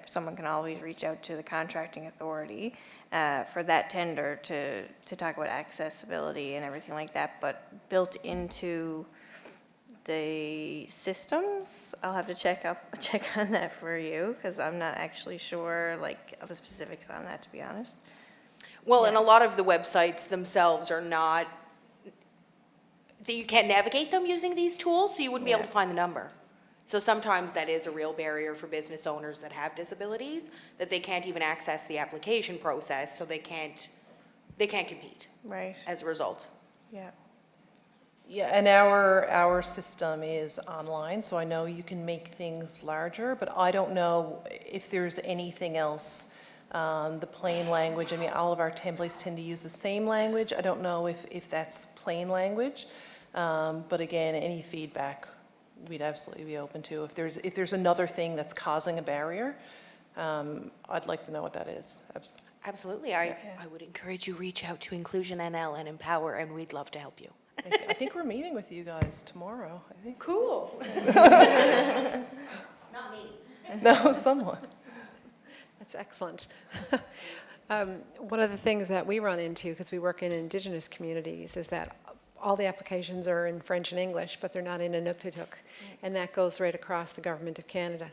someone can always reach out to the contracting authority for that tender to talk about accessibility and everything like that. But built into the systems, I'll have to check on that for you, because I'm not actually sure, like, the specifics on that, to be honest. Well, and a lot of the websites themselves are not, that you can't navigate them using these tools, so you wouldn't be able to find the number. So sometimes that is a real barrier for business owners that have disabilities, that they can't even access the application process, so they can't compete Right, as a result. yeah. Yeah, and our system is online, so I know you can make things larger, but I don't know if there's anything else. The plain language, I mean, all of our templates tend to use the same language. I don't know if that's plain language, but again, any feedback we'd absolutely be open to. If there's another thing that's causing a barrier, I'd like to know what that is. Absolutely. I would encourage you reach out to Inclusion NL and Empower, and we'd love to help you. I think we're meeting with you guys tomorrow, I think. Cool. Not me. No, someone. That's excellent. One of the things that we run into, because we work in Indigenous communities, is that all the applications are in French and English, but they're not in Inuktitut, and that goes right across the Government of Canada.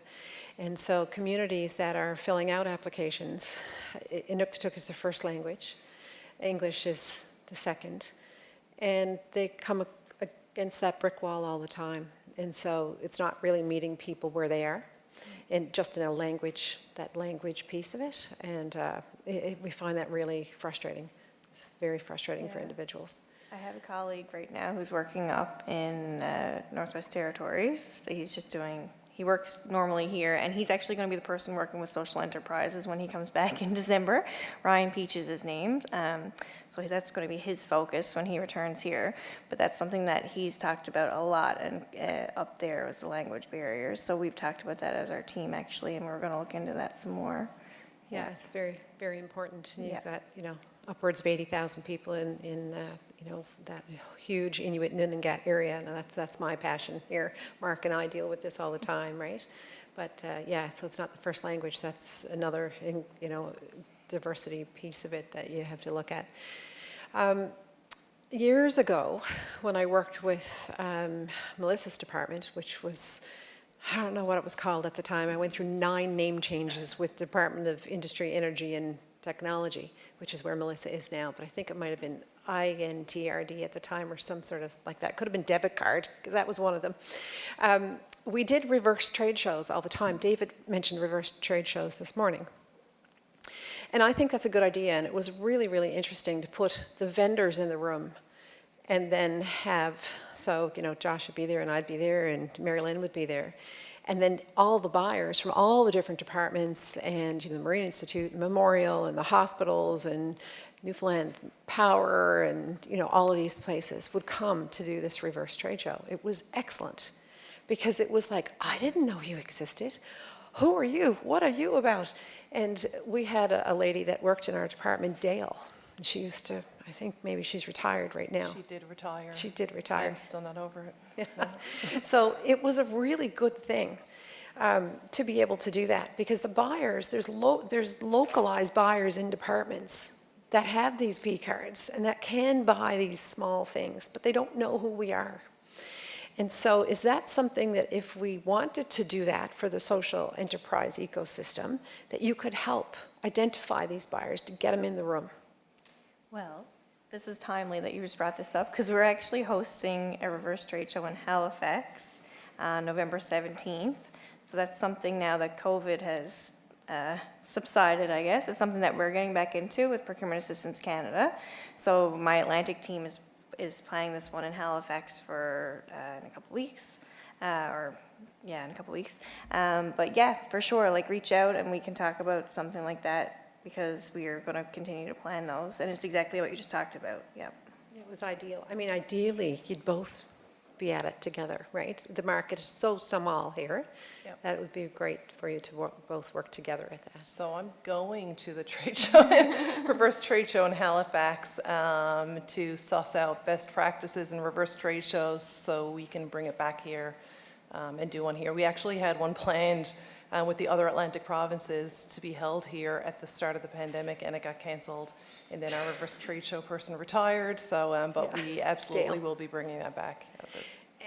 And so communities that are filling out applications, Inuktitut is the first language, English is the second, and they come against that brick wall all the time. And so it's not really meeting people where they are, and just in a language, that language piece of it. And we find that really frustrating. It's very frustrating for individuals. I have a colleague right now who's working up in Northwest Territories. He works normally here, and he's actually going to be the person working with social enterprises when he comes back in December. Ryan Peach is his name. So that's going to be his focus when he returns here. But that's something that he's talked about a lot, and up there was the language barriers. So we've talked about that as our team, actually, and we're going to look into that some more. Yeah, it's very, very important. And Yeah. You've got, upwards of 80,000 people in that huge Inuit Nunangat area, and that's my passion here. Mark and I deal with this all the time, right? But yeah, so it's not the first language. That's another, diversity piece of it that you have to look at. Years ago, when I worked with Melissa's department, which was, I don't know what it was called at the time. I went through 9 name changes with Department of Industry, Energy, and Technology, which is where Melissa is now, but I think it might have been INTRD at the time or some sort of like that. Could have been debit card, because that was one of them. We did reverse trade shows all the time. David mentioned reverse trade shows this morning. And I think that's a good idea, and it was really, really interesting to put the vendors in the room and then have, Josh would be there and I'd be there and Mary Lynn would be there. And then all the buyers from all the different departments and the Marine Institute, Memorial, and the hospitals, and Newfoundland Power, and all of these places would come to do this reverse trade show. It was excellent, because it was like, I didn't know you existed. Who are you? What are you about? And we had a lady that worked in our department, Dale. And she used to, I think maybe she's retired right now. She did retire. She did retire. I'm still not over it. Yeah. So it was a really good thing to be able to do that, because the buyers, there's localized buyers in departments that have these P cards and that can buy these small things, but they don't know who we are. And so is that something that if we wanted to do that for the social enterprise ecosystem, that you could help identify these buyers to get them in the room? Well, this is timely that you just brought this up, because we're actually hosting a reverse trade show in Halifax on November 17th. So that's something now that COVID has subsided, I guess. It's something that we're getting back into with Procurement Assistance Canada. So my Atlantic team is planning this one in Halifax for in a couple weeks, in a couple weeks. But yeah, for sure, reach out and we can talk about something like that, because we are going to continue to plan those, and it's exactly what you just talked about. Yep. It was ideal. I mean, ideally, you'd both be at it together, right? The market is so small here. Yep. That it would be great for you to both work together at that. So I'm going to the trade show, reverse trade show in Halifax, to suss out best practices in reverse trade shows so we can bring it back here and do one here. We actually had one planned with the other Atlantic provinces to be held here at the start of the pandemic, and it got canceled. And then our reverse trade show person retired, so, but we absolutely will be bringing that back.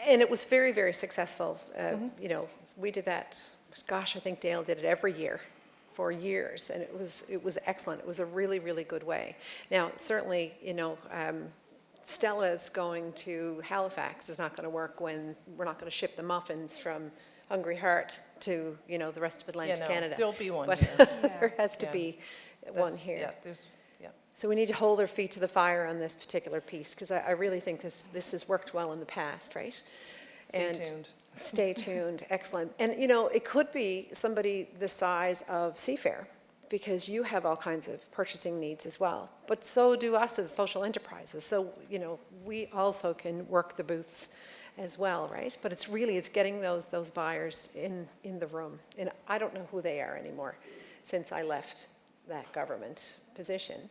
And it was very, very successful. You know, we did that, gosh, I think Dale did it every year for years, and it was excellent. It was a really, really good way. Now, certainly, you know, Stella's going to Halifax is not going to work when we're not going to ship the muffins from Hungry Heart to, you know, the rest of Atlantic Canada. There'll be one But here. there has to Yeah. be one That's- here. Yeah, there's, yeah. So we need to hold their feet to the fire on this particular piece, because I really think this has worked well in the past, right? Stay tuned. Stay tuned, excellent. And you know, it could be somebody the size of Seafair, because you have all kinds of purchasing needs as well. But so do us as social enterprises. So, you know, we also can work the booths as well, right? But it's getting those buyers in the room. And I don't know who they are anymore since I left that government position.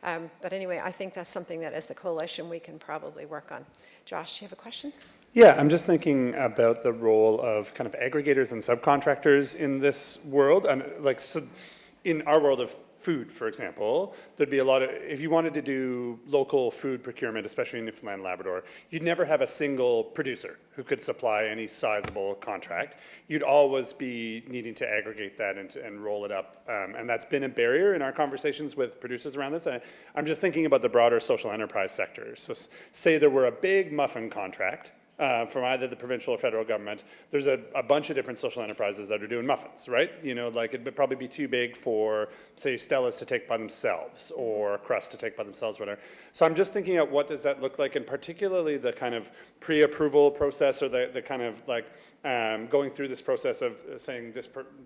But anyway, I think that's something that as the coalition we can probably work on. Josh, do you have a question? Yeah, I'm just thinking about the role of kind of aggregators and subcontractors in this world. And like, so in our world of food, for example, there'd be a lot of, if you wanted to do local food procurement, especially in Newfoundland and Labrador, you'd never have a single producer who could supply any sizable contract. You'd always be needing to aggregate that and roll it up. And that's been a barrier in our conversations with producers around this. I'm just thinking about the broader social enterprise sector. So say there were a big muffin contract from either the provincial or federal government. There's a bunch of different social enterprises that are doing muffins, right? You know, like it would probably be too big for, say, Stella's to take by themselves or Crust to take by themselves, whatever. So I'm just thinking of what does that look like, and particularly the kind of pre-approval process, or the kind of like going through this process of saying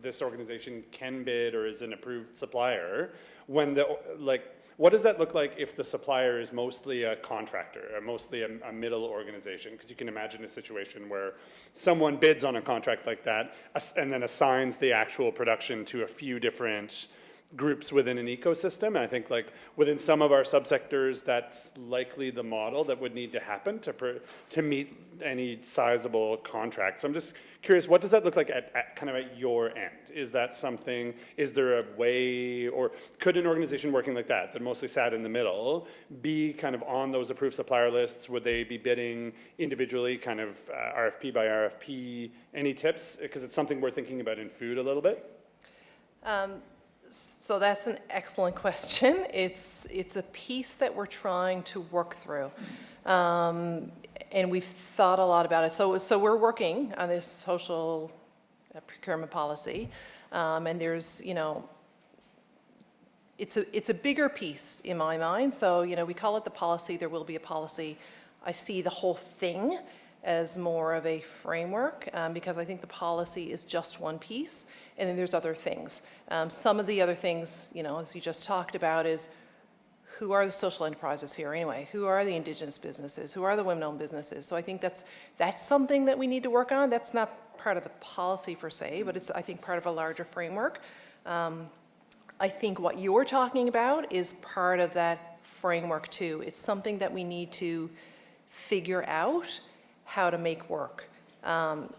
this organization can bid or is an approved supplier, when the, like, what does that look like if the supplier is mostly a contractor, or mostly a middle organization? Because you can imagine a situation where someone bids on a contract like that and then assigns the actual production to a few different groups within an ecosystem. And I think like within some of our subsectors, that's likely the model that would need to happen to meet any sizable contract. So I'm just curious, what does that look like at kind of at your end? Is that something, is there a way, or could an organization working like that mostly sat in the middle, be kind of on those approved supplier lists? Would they be bidding individually, kind of RFP by RFP? Any tips? Because it's something we're thinking about in food a little bit. So that's an excellent question. It's a piece that we're trying to work through. And we've thought a lot about it. So we're working on this social procurement policy. And there's, you know, it's a bigger piece in my mind. So, you know, we call it the policy. There will be a policy. I see the whole thing as more of a framework, because I think the policy is just one piece, and then there's other things. Some of the other things, you know, as you just talked about, is who are the social enterprises here anyway? Who are the Indigenous businesses? Who are the women-owned businesses? So I think that's something that we need to work on. That's not part of the policy per se, but it's, I think, part of a larger framework. I think what you're talking about is part of that framework too. It's something that we need to figure out how to make work,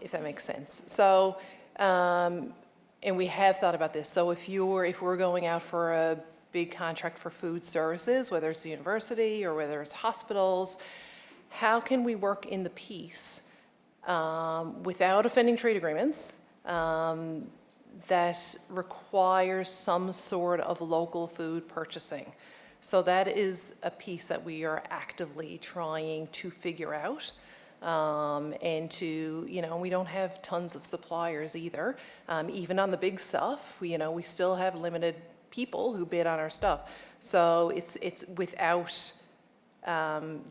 if that makes sense. So, and we have thought about this. So if we're going out for a big contract for food services, whether it's a university or whether it's hospitals, how can we work in the piece without offending trade agreements that requires some sort of local food purchasing? So that is a piece that we are actively trying to figure out. And to, you know, we don't have tons of suppliers either. Even on the big stuff, we still have limited people who bid on our stuff. So it's without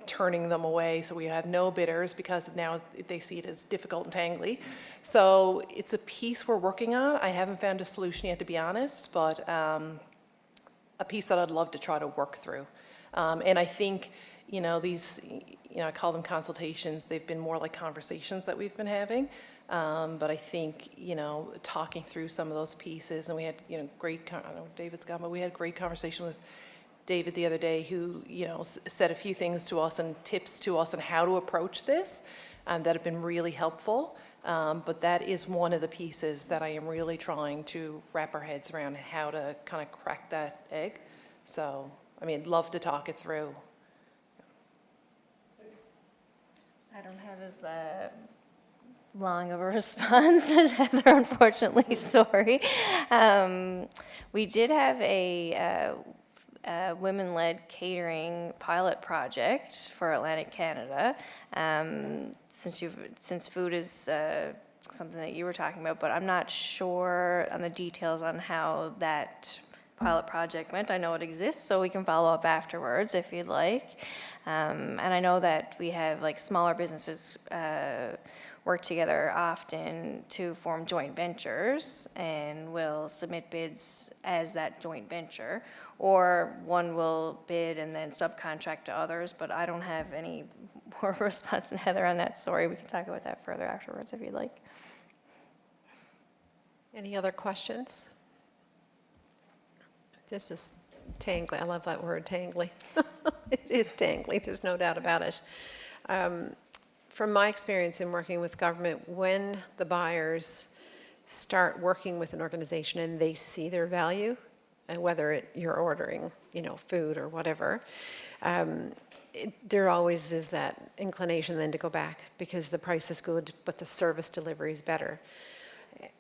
turning them away. So we have no bidders because now they see it as difficult and tangly. So it's a piece we're working on. I haven't found a solution yet, to be honest, but a piece that I'd love to try to work through. And I think these, I call them consultations. They've been more like conversations that we've been having. But I think, talking through some of those pieces, and we had, I don't know, David's gone, but we had a great conversation with David the other day who, said a few things to us and tips to us on how to approach this that have been really helpful. But that is one of the pieces that I am really trying to wrap our heads around how to kind of crack that egg. So, I'd love to talk it through. I don't have as long of a response as Heather, unfortunately, sorry. We did have a women-led catering pilot project for Atlantic Canada. Since food is something that you were talking about, but I'm not sure on the details on how that pilot project went. I know it exists, so we can follow up afterwards if you'd like. And I know that we have smaller businesses work together often to form joint ventures, and will submit bids as that joint venture, or one will bid and then subcontract to others, but I don't have any more response than Heather on that. Sorry, we can talk about that further afterwards if you'd like. Any other questions? This is tangly. I love that word, tangly. It is tangly, there's no doubt about it. From my experience in working with government, when the buyers start working with an organization and they see their value, and whether you're ordering, food or whatever, there always is that inclination then to go back because the price is good, but the service delivery is better.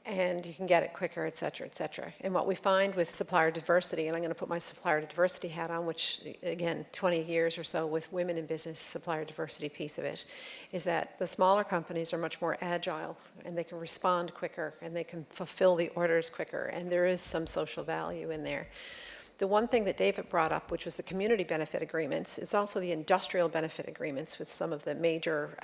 And you can get it quicker, et cetera, et cetera. And what we find with supplier diversity, and I'm going to put my supplier diversity hat on, which, again, 20 years or so with women in business, supplier diversity piece of it, is that the smaller companies are much more agile, and they can respond quicker, and they can fulfill the orders quicker, and there is some social value in there. The one thing that David brought up, which was the community benefit agreements, is also the industrial benefit agreements with some of the major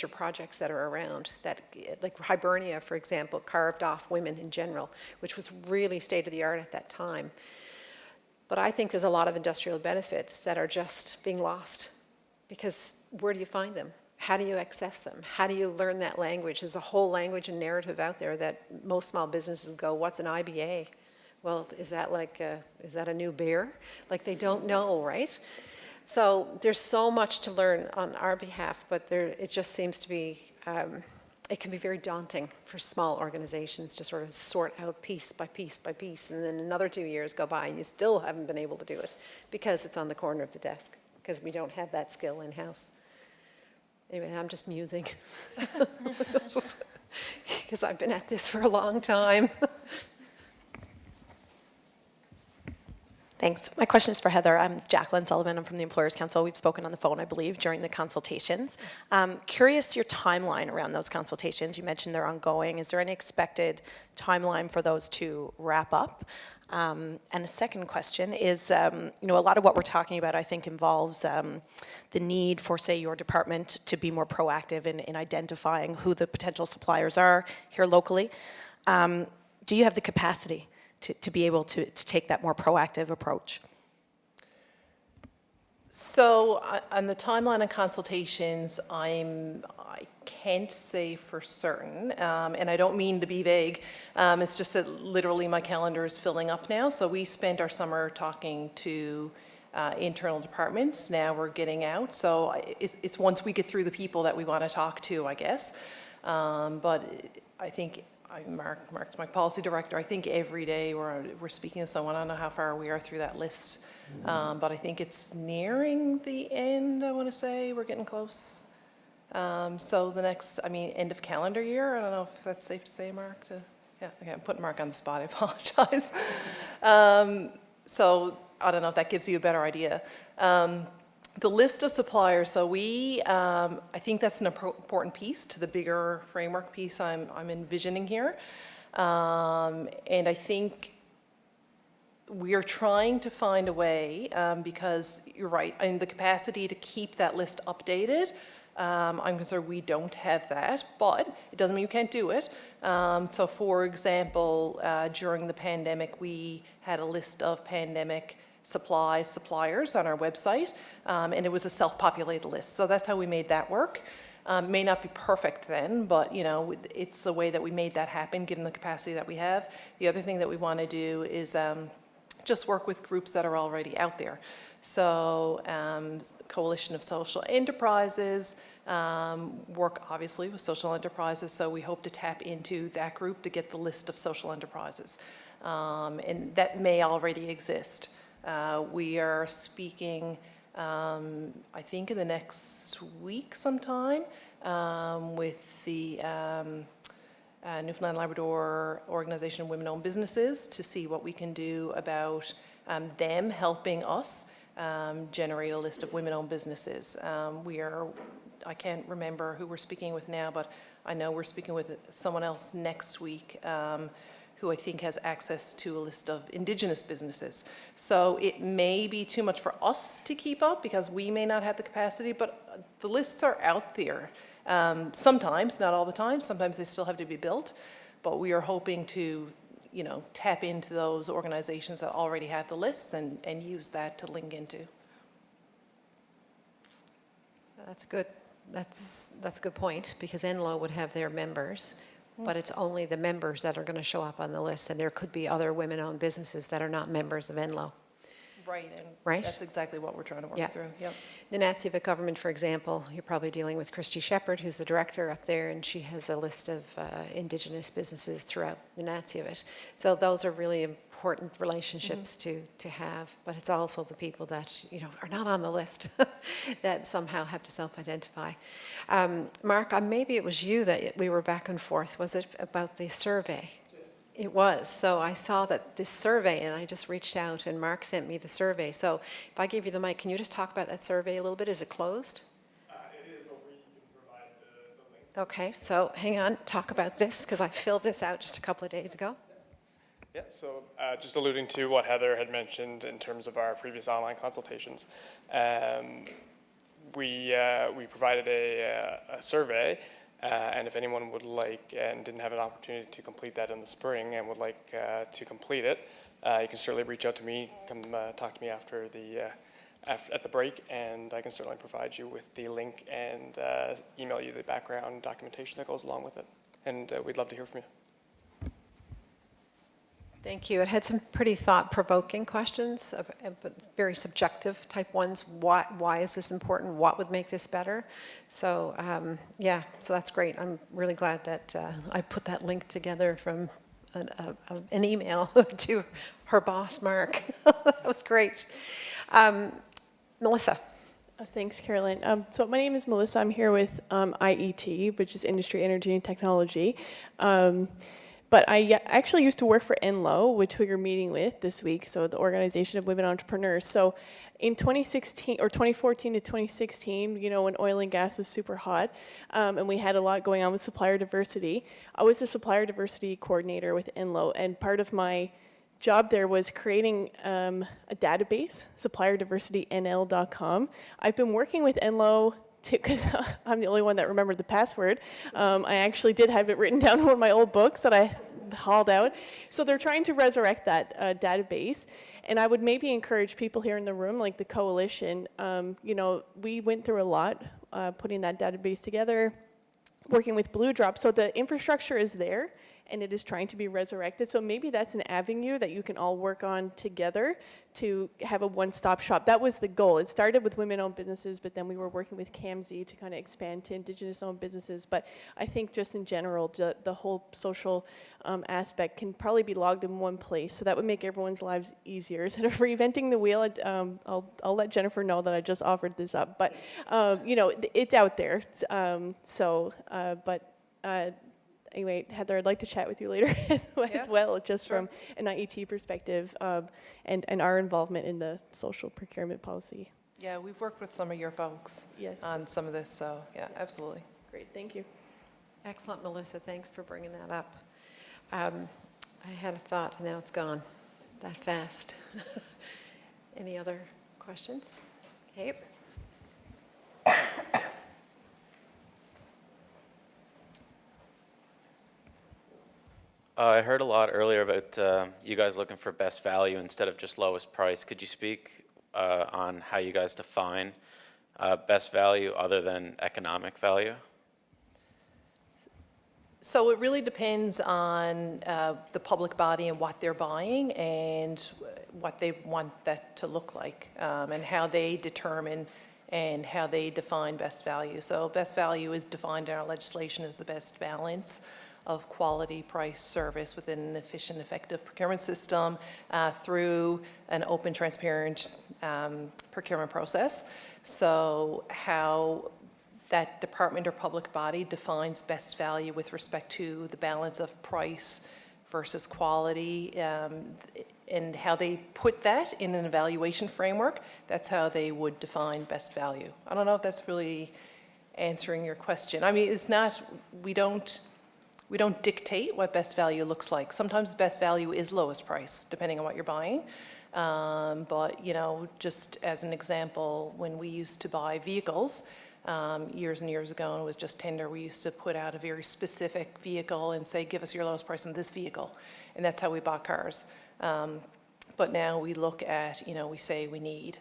projects that are around, that, like Hibernia, for example, carved off women in general, which was really state-of-the-art at that time. But I think there's a lot of industrial benefits that are just being lost, because where do you find them? How do you access them? How do you learn that language? There's a whole language and narrative out there that most small businesses go, what's an IBA? Well, is that a new beer? They don't know, right? So there's so much to learn on our behalf, but it just seems to be, it can be very daunting for small organizations to sort of sort out piece by piece by piece, and then another 2 years go by and you still haven't been able to do it because it's on the corner of the desk, because we don't have that skill in-house. Anyway, I'm just musing, because I've been at this for a long time. Thanks. My question is for Heather. I'm Jacqueline Sullivan. I'm from the Employers Council. We've spoken on the phone, I believe, during the consultations. Curious your timeline around those consultations. You mentioned they're ongoing. Is there any expected timeline for those to wrap up? And a second question is, a lot of what we're talking about, I think, involves the need for, say, your department to be more proactive in identifying who the potential suppliers are here locally. Do you have the capacity to be able to take that more proactive approach? So on the timeline of consultations, I can't say for certain, and I don't mean to be vague. It's just that literally my calendar is filling up now. So we spent our summer talking to internal departments. Now we're getting out. So it's once we get through the people that we want to talk to, I guess. But I think Mark's my policy director. I think every day we're speaking to someone. I don't know how far we are through that list, but I think it's nearing the end. I want to say we're getting close. So the next, end of calendar year. I don't know if that's safe to say, Mark. Yeah, okay, I'm putting Mark on the spot. I apologize. So I don't know if that gives you a better idea. The list of suppliers, so I think that's an important piece to the bigger framework piece I'm envisioning here. And I think we are trying to find a way, because you're right, the capacity to keep that list updated, I'm concerned we don't have that, but it doesn't mean you can't do it. So for example, during the pandemic, we had a list of pandemic suppliers on our website, and it was a self-populated list. So that's how we made that work. May not be perfect then, but it's the way that we made that happen, given the capacity that we have. The other thing that we want to do is just work with groups that are already out there. So Coalition of Social Enterprises, work obviously with social enterprises, so we hope to tap into that group to get the list of social enterprises. And that may already exist. We are speaking, I think in the next week sometime, with the Newfoundland Labrador Organization of Women-Owned Businesses to see what we can do about them helping us generate a list of women-owned businesses. I can't remember who we're speaking with now, but I know we're speaking with someone else next week who I think has access to a list of Indigenous businesses. So it may be too much for us to keep up because we may not have the capacity, but the lists are out there. Sometimes, not all the time, sometimes they still have to be built, but we are hoping to tap into those organizations that already have the lists and use that to link into. That's good. That's a good point, because NLO would have their members, but it's only the members that are going to show up on the list, and there could be other women-owned businesses that are not members of NLO. Right, and Right? that's exactly what we're trying to work Yeah. through. Yep. The Natsiavut government, for example, you're probably dealing with Christy Shepherd, who's the director up there, and she has a list of Indigenous businesses throughout the Natsiavut. So those are really important relationships to have, but it's also the people that are not on the list that somehow have to self-identify. Mark, maybe it was you that we were back and forth. Was it about the survey? It was. So I saw that this survey, and I just reached out, and Mark sent me the survey. So if I give you the mic, can you just talk about that survey a little bit? Is it closed? It is, but we can provide the link. Okay, so hang on, talk about this, because I filled this out just a couple of days ago. Yeah, so just alluding to what Heather had mentioned in terms of our previous online consultations, we provided a survey, and if anyone would like and didn't have an opportunity to complete that in the spring and would like to complete it, you can certainly reach out to me, come talk to me after at the break, and I can certainly provide you with the link and email you the background documentation that goes along with it. And we'd love to hear from you. Thank you. It had some pretty thought-provoking questions, but very subjective type ones. Why is this important? What would make this better? So yeah, so that's great. I'm really glad that I put that link together from an email to her boss, Mark. That was great. Melissa. Thanks, Carolyn. So my name is Melissa. I'm here with IET, which is Industry, Energy, and Technology. But I actually used to work for NLO, which we are meeting with this week, so the Organization of Women Entrepreneurs. So in 2016, or 2014 to 2016, when oil and gas was super hot, and we had a lot going on with supplier diversity, I was the supplier diversity coordinator with NLO, and part of my job there was creating a database, supplierdiversitynl.com. I've been working with NLO because I'm the only one that remembered the password. I actually did have it written down in one of my old books that I hauled out. So they're trying to resurrect that database. And I would maybe encourage people here in the room, like the coalition, we went through a lot putting that database together, working with Blue Drop. So the infrastructure is there, and it is trying to be resurrected. So maybe that's an avenue that you can all work on together to have a one-stop shop. That was the goal. It started with women-owned businesses, but then we were working with CAMZ to kind of expand to Indigenous-owned businesses. But I think just in general, the whole social aspect can probably be logged in one place. So that would make everyone's lives easier. Instead of reinventing the wheel, I'll let Jennifer know that I just offered this up. But, it's out there. Anyway, Heather, I'd like to chat with you later as well, just from an IET perspective and our involvement in the social procurement policy. Yeah, we've worked with some of your folks on some of this, so yeah, absolutely. Great, thank you. Excellent, Melissa. Thanks for bringing that up. I had a thought, and now it's gone that fast. Any other questions? Kate? I heard a lot earlier about you guys looking for best value instead of just lowest price. Could you speak on how you guys define best value other than economic value? So it really depends on the public body and what they're buying and what they want that to look like, and how they determine and how they define best value. So best value is defined in our legislation as the best balance of quality, price, service within an efficient, effective procurement system through an open, transparent procurement process. So how that department or public body defines best value with respect to the balance of price versus quality, and how they put that in an evaluation framework, that's how they would define best value. I don't know if that's really answering your question. I mean, it's not, we don't dictate what best value looks like. Sometimes best value is lowest price, depending on what you're buying. But, you know, just as an example, when we used to buy vehicles, years and years ago, and it was just tender, we used to put out a very specific vehicle and say, give us your lowest price on this vehicle. And that's how we bought cars. But now we look at, you know, we say we need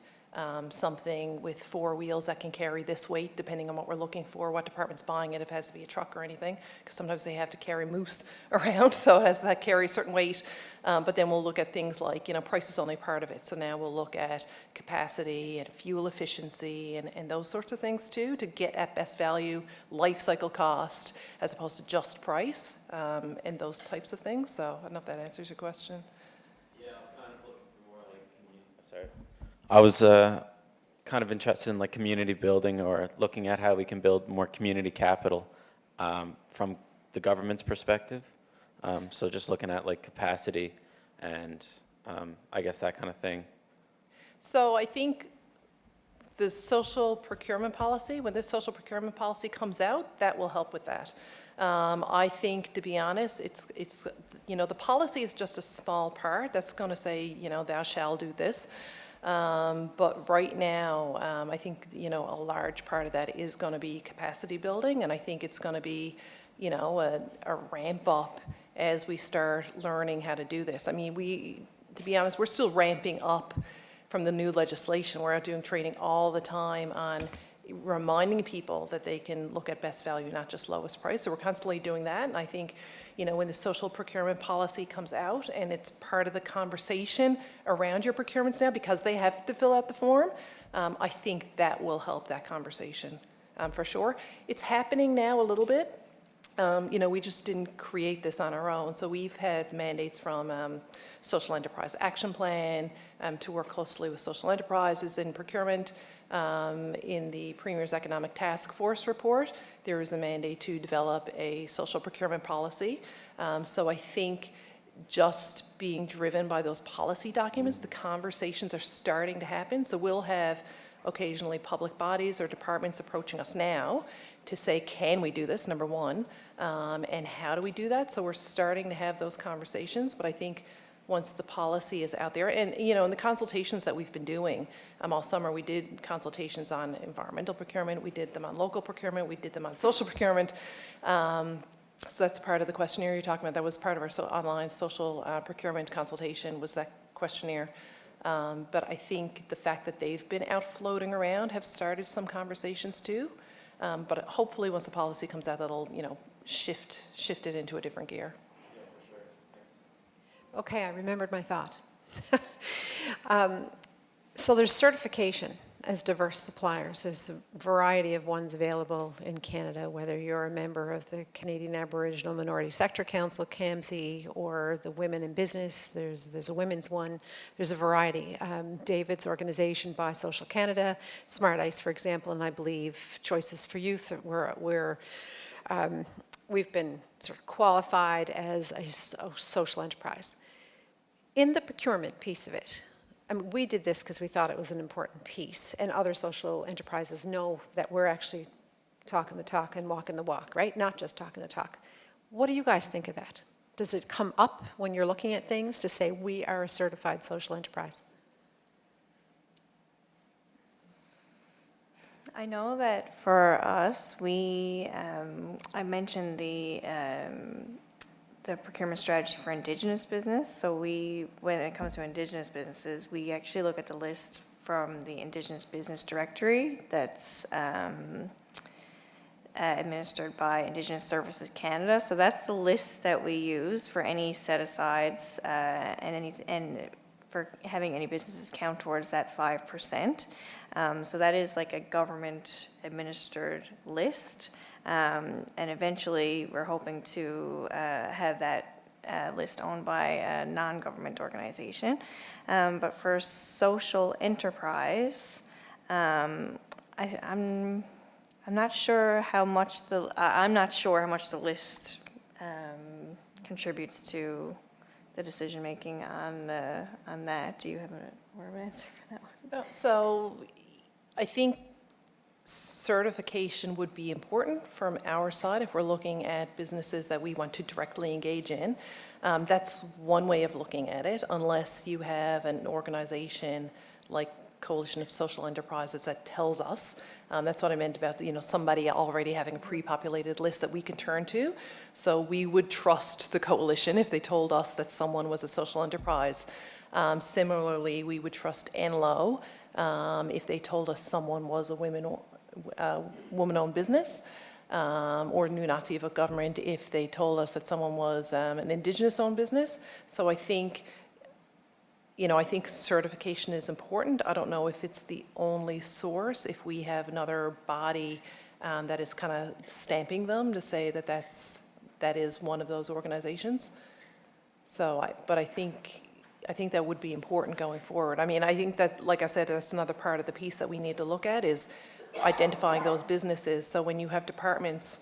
something with 4 wheels that can carry this weight, depending on what we're looking for, what department's buying it, if it has to be a truck or anything, because sometimes they have to carry moose around, so it has to carry a certain weight. But then we'll look at things like, you know, price is only part of it. So now we'll look at capacity and fuel efficiency and those sorts of things too, to get at best value, life cycle cost, as opposed to just price, and those types of things. So I don't know if that answers your question. Yeah, I was kind of looking for more like, sorry. I was kind of interested in like community building, or looking at how we can build more community capital from the government's perspective. So just looking at like capacity and I guess that kind of thing. So I think the social procurement policy, when this social procurement policy comes out, that will help with that. I think, to be honest, it's you know, the policy is just a small part that's going to say, you know, thou shall do this. But right now, I think, you know, a large part of that is going to be capacity building, and I think it's going to be, you know, a ramp up as we start learning how to do this. I mean, to be honest, we're still ramping up from the new legislation. We're out doing training all the time on reminding people that they can look at best value, not just lowest price. So we're constantly doing that. And I think, you know, when the social procurement policy comes out and it's part of the conversation around your procurements now, because they have to fill out the form, I think that will help that conversation for sure. It's happening now a little bit. You know, we just didn't create this on our own. So we've had mandates from Social Enterprise Action Plan to work closely with social enterprises in procurement. In the Premier's Economic Task Force report, there is a mandate to develop a social procurement policy. So I think just being driven by those policy documents, the conversations are starting to happen. So we'll have occasionally public bodies or departments approaching us now to say, can we do this, number one, and how do we do that? So we're starting to have those conversations, but I think once the policy is out there, and you know, in the consultations that we've been doing all summer, we did consultations on environmental procurement, we did them on local procurement, we did them on social procurement. So that's part of the questionnaire you're talking about. That was part of our online social procurement consultation, was that questionnaire. But I think the fact that they've been out floating around have started some conversations too. But hopefully once the policy comes out, that'll, you know, shift it into a different gear. Okay, I remembered my thought. So there's certification as diverse suppliers. There's a variety of ones available in Canada, whether you're a member of the Canadian Aboriginal Minority Sector Council, CAMC, or the Women in Business. There's a women's one. There's a variety. David's organization, Buy Social Canada, Smart Ice, for example, and I believe Choices for Youth, we've been sort of qualified as a social enterprise. In the procurement piece of it, I mean, we did this because we thought it was an important piece, and other social enterprises know that we're actually talking the talk and walking the walk, right? Not just talking the talk. What do you guys think of that? Does it come up when you're looking at things to say we are a certified social enterprise? I know that for us, I mentioned the the procurement strategy for Indigenous business. So when it comes to Indigenous businesses, we actually look at the list from the Indigenous Business Directory that's administered by Indigenous Services Canada. So that's the list that we use for any set-asides and for having any businesses count towards that 5%. So that is like a government-administered list. And eventually, we're hoping to have that list owned by a non-government organization. But for social enterprise, I'm not sure how much the list contributes to the decision making on that. Do you have more of an answer for that one? So I think certification would be important from our side if we're looking at businesses that we want to directly engage in. That's one way of looking at it, unless you have an organization like Coalition of Social Enterprises that tells us. That's what I meant about, somebody already having a pre-populated list that we can turn to. So we would trust the coalition if they told us that someone was a social enterprise. Similarly, we would trust NLO if they told us someone was a woman-owned business, or New Nazi of government if they told us that someone was an Indigenous-owned business. So I think certification is important. I don't know if it's the only source, if we have another body that is kind of stamping them to say that that is one of those organizations. So, but I think that would be important going forward. I mean, I think that, like I said, that's another part of the piece that we need to look at is identifying those businesses. So when you have departments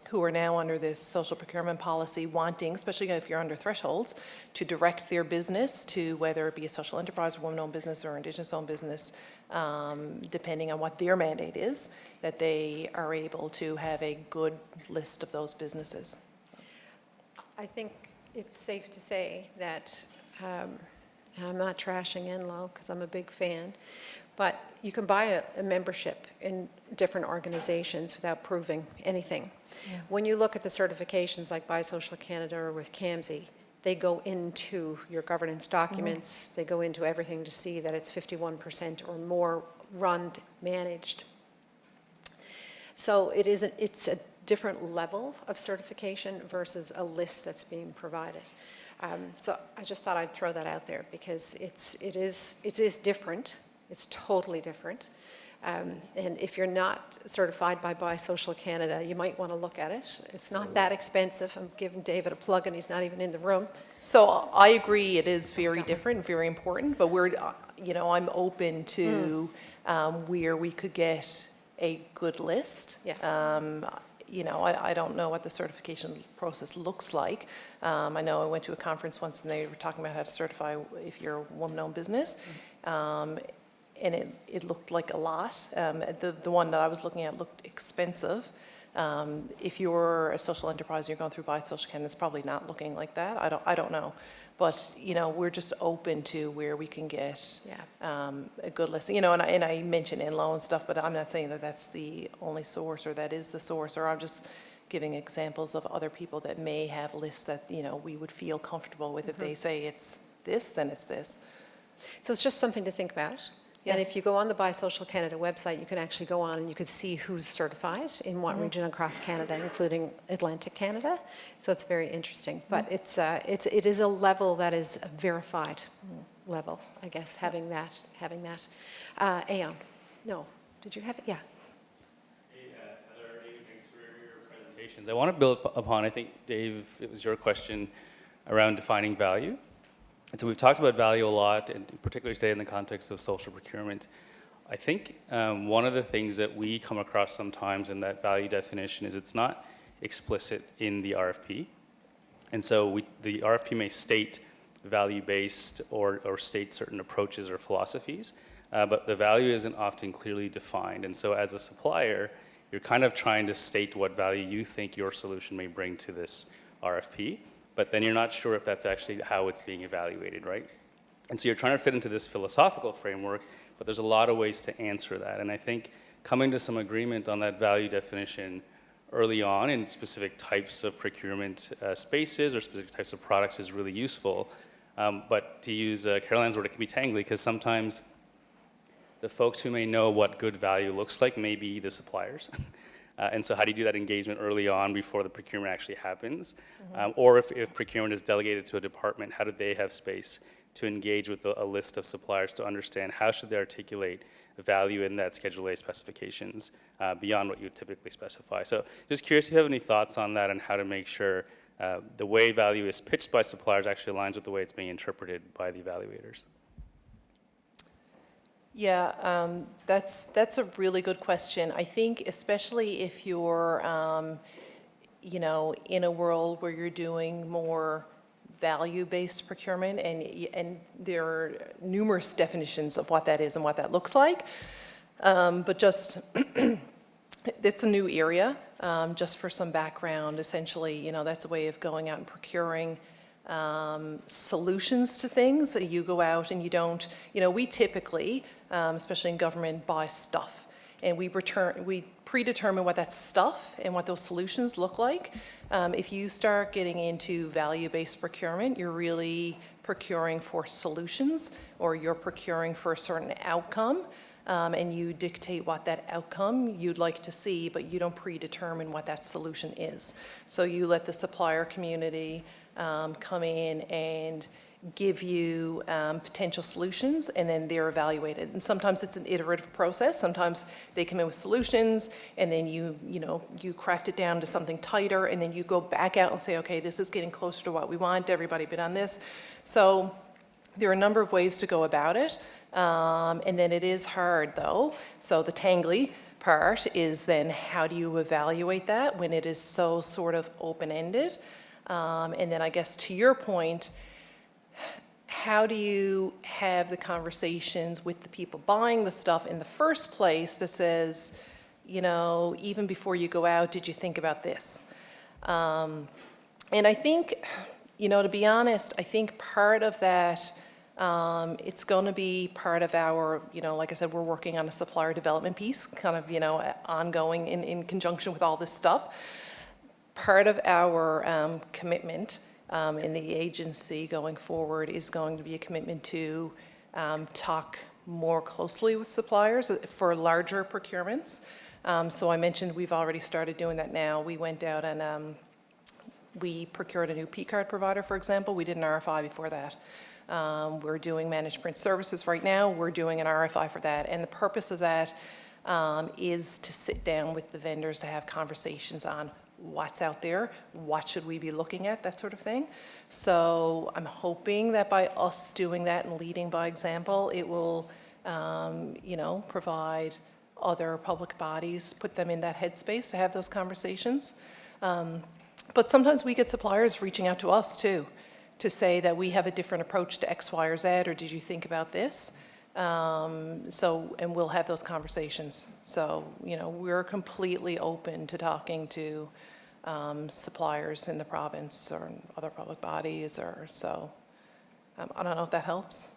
who are now under this social procurement policy wanting, especially if you're under thresholds, to direct their business to whether it be a social enterprise, woman-owned business, or Indigenous-owned business, depending on what their mandate is, that they are able to have a good list of those businesses. I think it's safe to say that, and I'm not trashing Enloe because I'm a big fan, but you can buy a membership in different organizations without proving anything. Yeah. When you look at the certifications like Buy Social Canada or with CAMSI, they go into your governance documents, they go into everything to see that it's 51% or more run, managed. So it's a different level of certification versus a list that's being provided. So I just thought I'd throw that out there because it is different. It's totally different. And if you're not certified by Buy Social Canada, you might want to look at it. It's not that expensive. I'm giving David a plug and he's not even in the room. So I agree it is very different, very important, but I'm open to where we could get a good list. Yeah. I don't know what the certification process looks like. I know I went to a conference once and they were talking about how to certify if you're a woman-owned business. And it looked like a lot. The one that I was looking at looked expensive. If you're a social enterprise and you're going through Buy Social Canada, it's probably not looking like that. I don't know. But, we're just open to where we can get a good list. And I mentioned Enloe and stuff, but I'm not saying that that's the only source or that is the source, or I'm just giving examples of other people that may have lists that, we would feel comfortable with. If they say it's this, then it's this. So it's just something to think about. Yeah. And if you go on the Buy Social Canada website, you can actually go on and you can see who's certified in what region across Canada, including Atlantic Canada. So it's very interesting. But it is a level that is a verified level, I guess, having that. Aon, no, did you have it? Yeah. Hey, Heather, Dave, thanks for your presentations. I want to build upon, I think, Dave, it was your question around defining value. And so we've talked about value a lot, and particularly today in the context of social procurement. I think one of the things that we come across sometimes in that value definition is it's not explicit in the RFP. And so the RFP may state value-based or state certain approaches or philosophies, but the value isn't often clearly defined. And so as a supplier, you're kind of trying to state what value you think your solution may bring to this RFP. But then you're not sure if that's actually how it's being evaluated, right? And so you're trying to fit into this philosophical framework, but there's a lot of ways to answer that. And I think coming to some agreement on that value definition early on in specific types of procurement spaces or specific types of products is really useful. But to use Caroline's word, it can be tangly because sometimes the folks who may know what good value looks like may be the suppliers. And so how do you do that engagement early on before the procurement actually happens? Or if procurement is delegated to a department, how do they have space to engage with a list of suppliers to understand how should they articulate value in that Schedule A specifications beyond what you would typically specify? So just curious if you have any thoughts on that and how to make sure the way value is pitched by suppliers actually aligns with the way it's being interpreted by the evaluators. Yeah, that's a really good question. I think especially if you're, you know, in a world where you're doing more value-based procurement, and there are numerous definitions of what that is and what that looks like, but just it's a new area. Just for some background, essentially, you know, that's a way of going out and procuring solutions to things. You go out and you don't, you know, we typically, especially in government, buy stuff. And we predetermine what that stuff and what those solutions look like. If you start getting into value-based procurement, you're really procuring for solutions, or you're procuring for a certain outcome, and you dictate what that outcome you'd like to see, but you don't predetermine what that solution is. So you let the supplier community come in and give you potential solutions, and then they're evaluated. And sometimes it's an iterative process. Sometimes they come in with solutions, and then you craft it down to something tighter, and then you go back out and say, okay, this is getting closer to what we want. Everybody bid on this. So there are a number of ways to go about it. And then it is hard, though. So the tangly part is then how do you evaluate that when it is so sort of open-ended? And then I guess to your point, how do you have the conversations with the people buying the stuff in the first place that says, you know, even before you go out, did you think about this? And I think, you know, to be honest, I think part of that, it's going to be part of our, you know, like I said, we're working on a supplier development piece, kind of, you know, ongoing in conjunction with all this stuff. Part of our commitment in the agency going forward is going to be a commitment to talk more closely with suppliers for larger procurements. So I mentioned we've already started doing that now. We went out and we procured a new P-card provider, for example. We did an RFI before that. We're doing managed print services right now. We're doing an RFI for that. And the purpose of that is to sit down with the vendors to have conversations on what's out there, what should we be looking at, that sort of thing. So I'm hoping that by us doing that and leading by example, it will, you know, provide other public bodies, put them in that headspace to have those conversations. But sometimes we get suppliers reaching out to us too, to say that we have a different approach to X, Y, or Z, or did you think about this? And we'll have those conversations. So, you know, we're completely open to talking to suppliers in the province or other public bodies, or so. I don't know if that helps.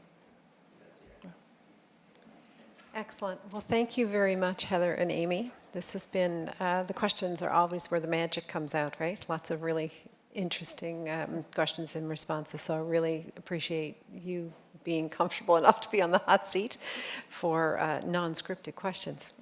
Excellent. Well, thank you very much, Heather and Amy. This has been, the questions are always where the magic comes out, right? Lots of really interesting questions and responses. So I really appreciate you being comfortable enough to be on the hot seat for non-scripted questions.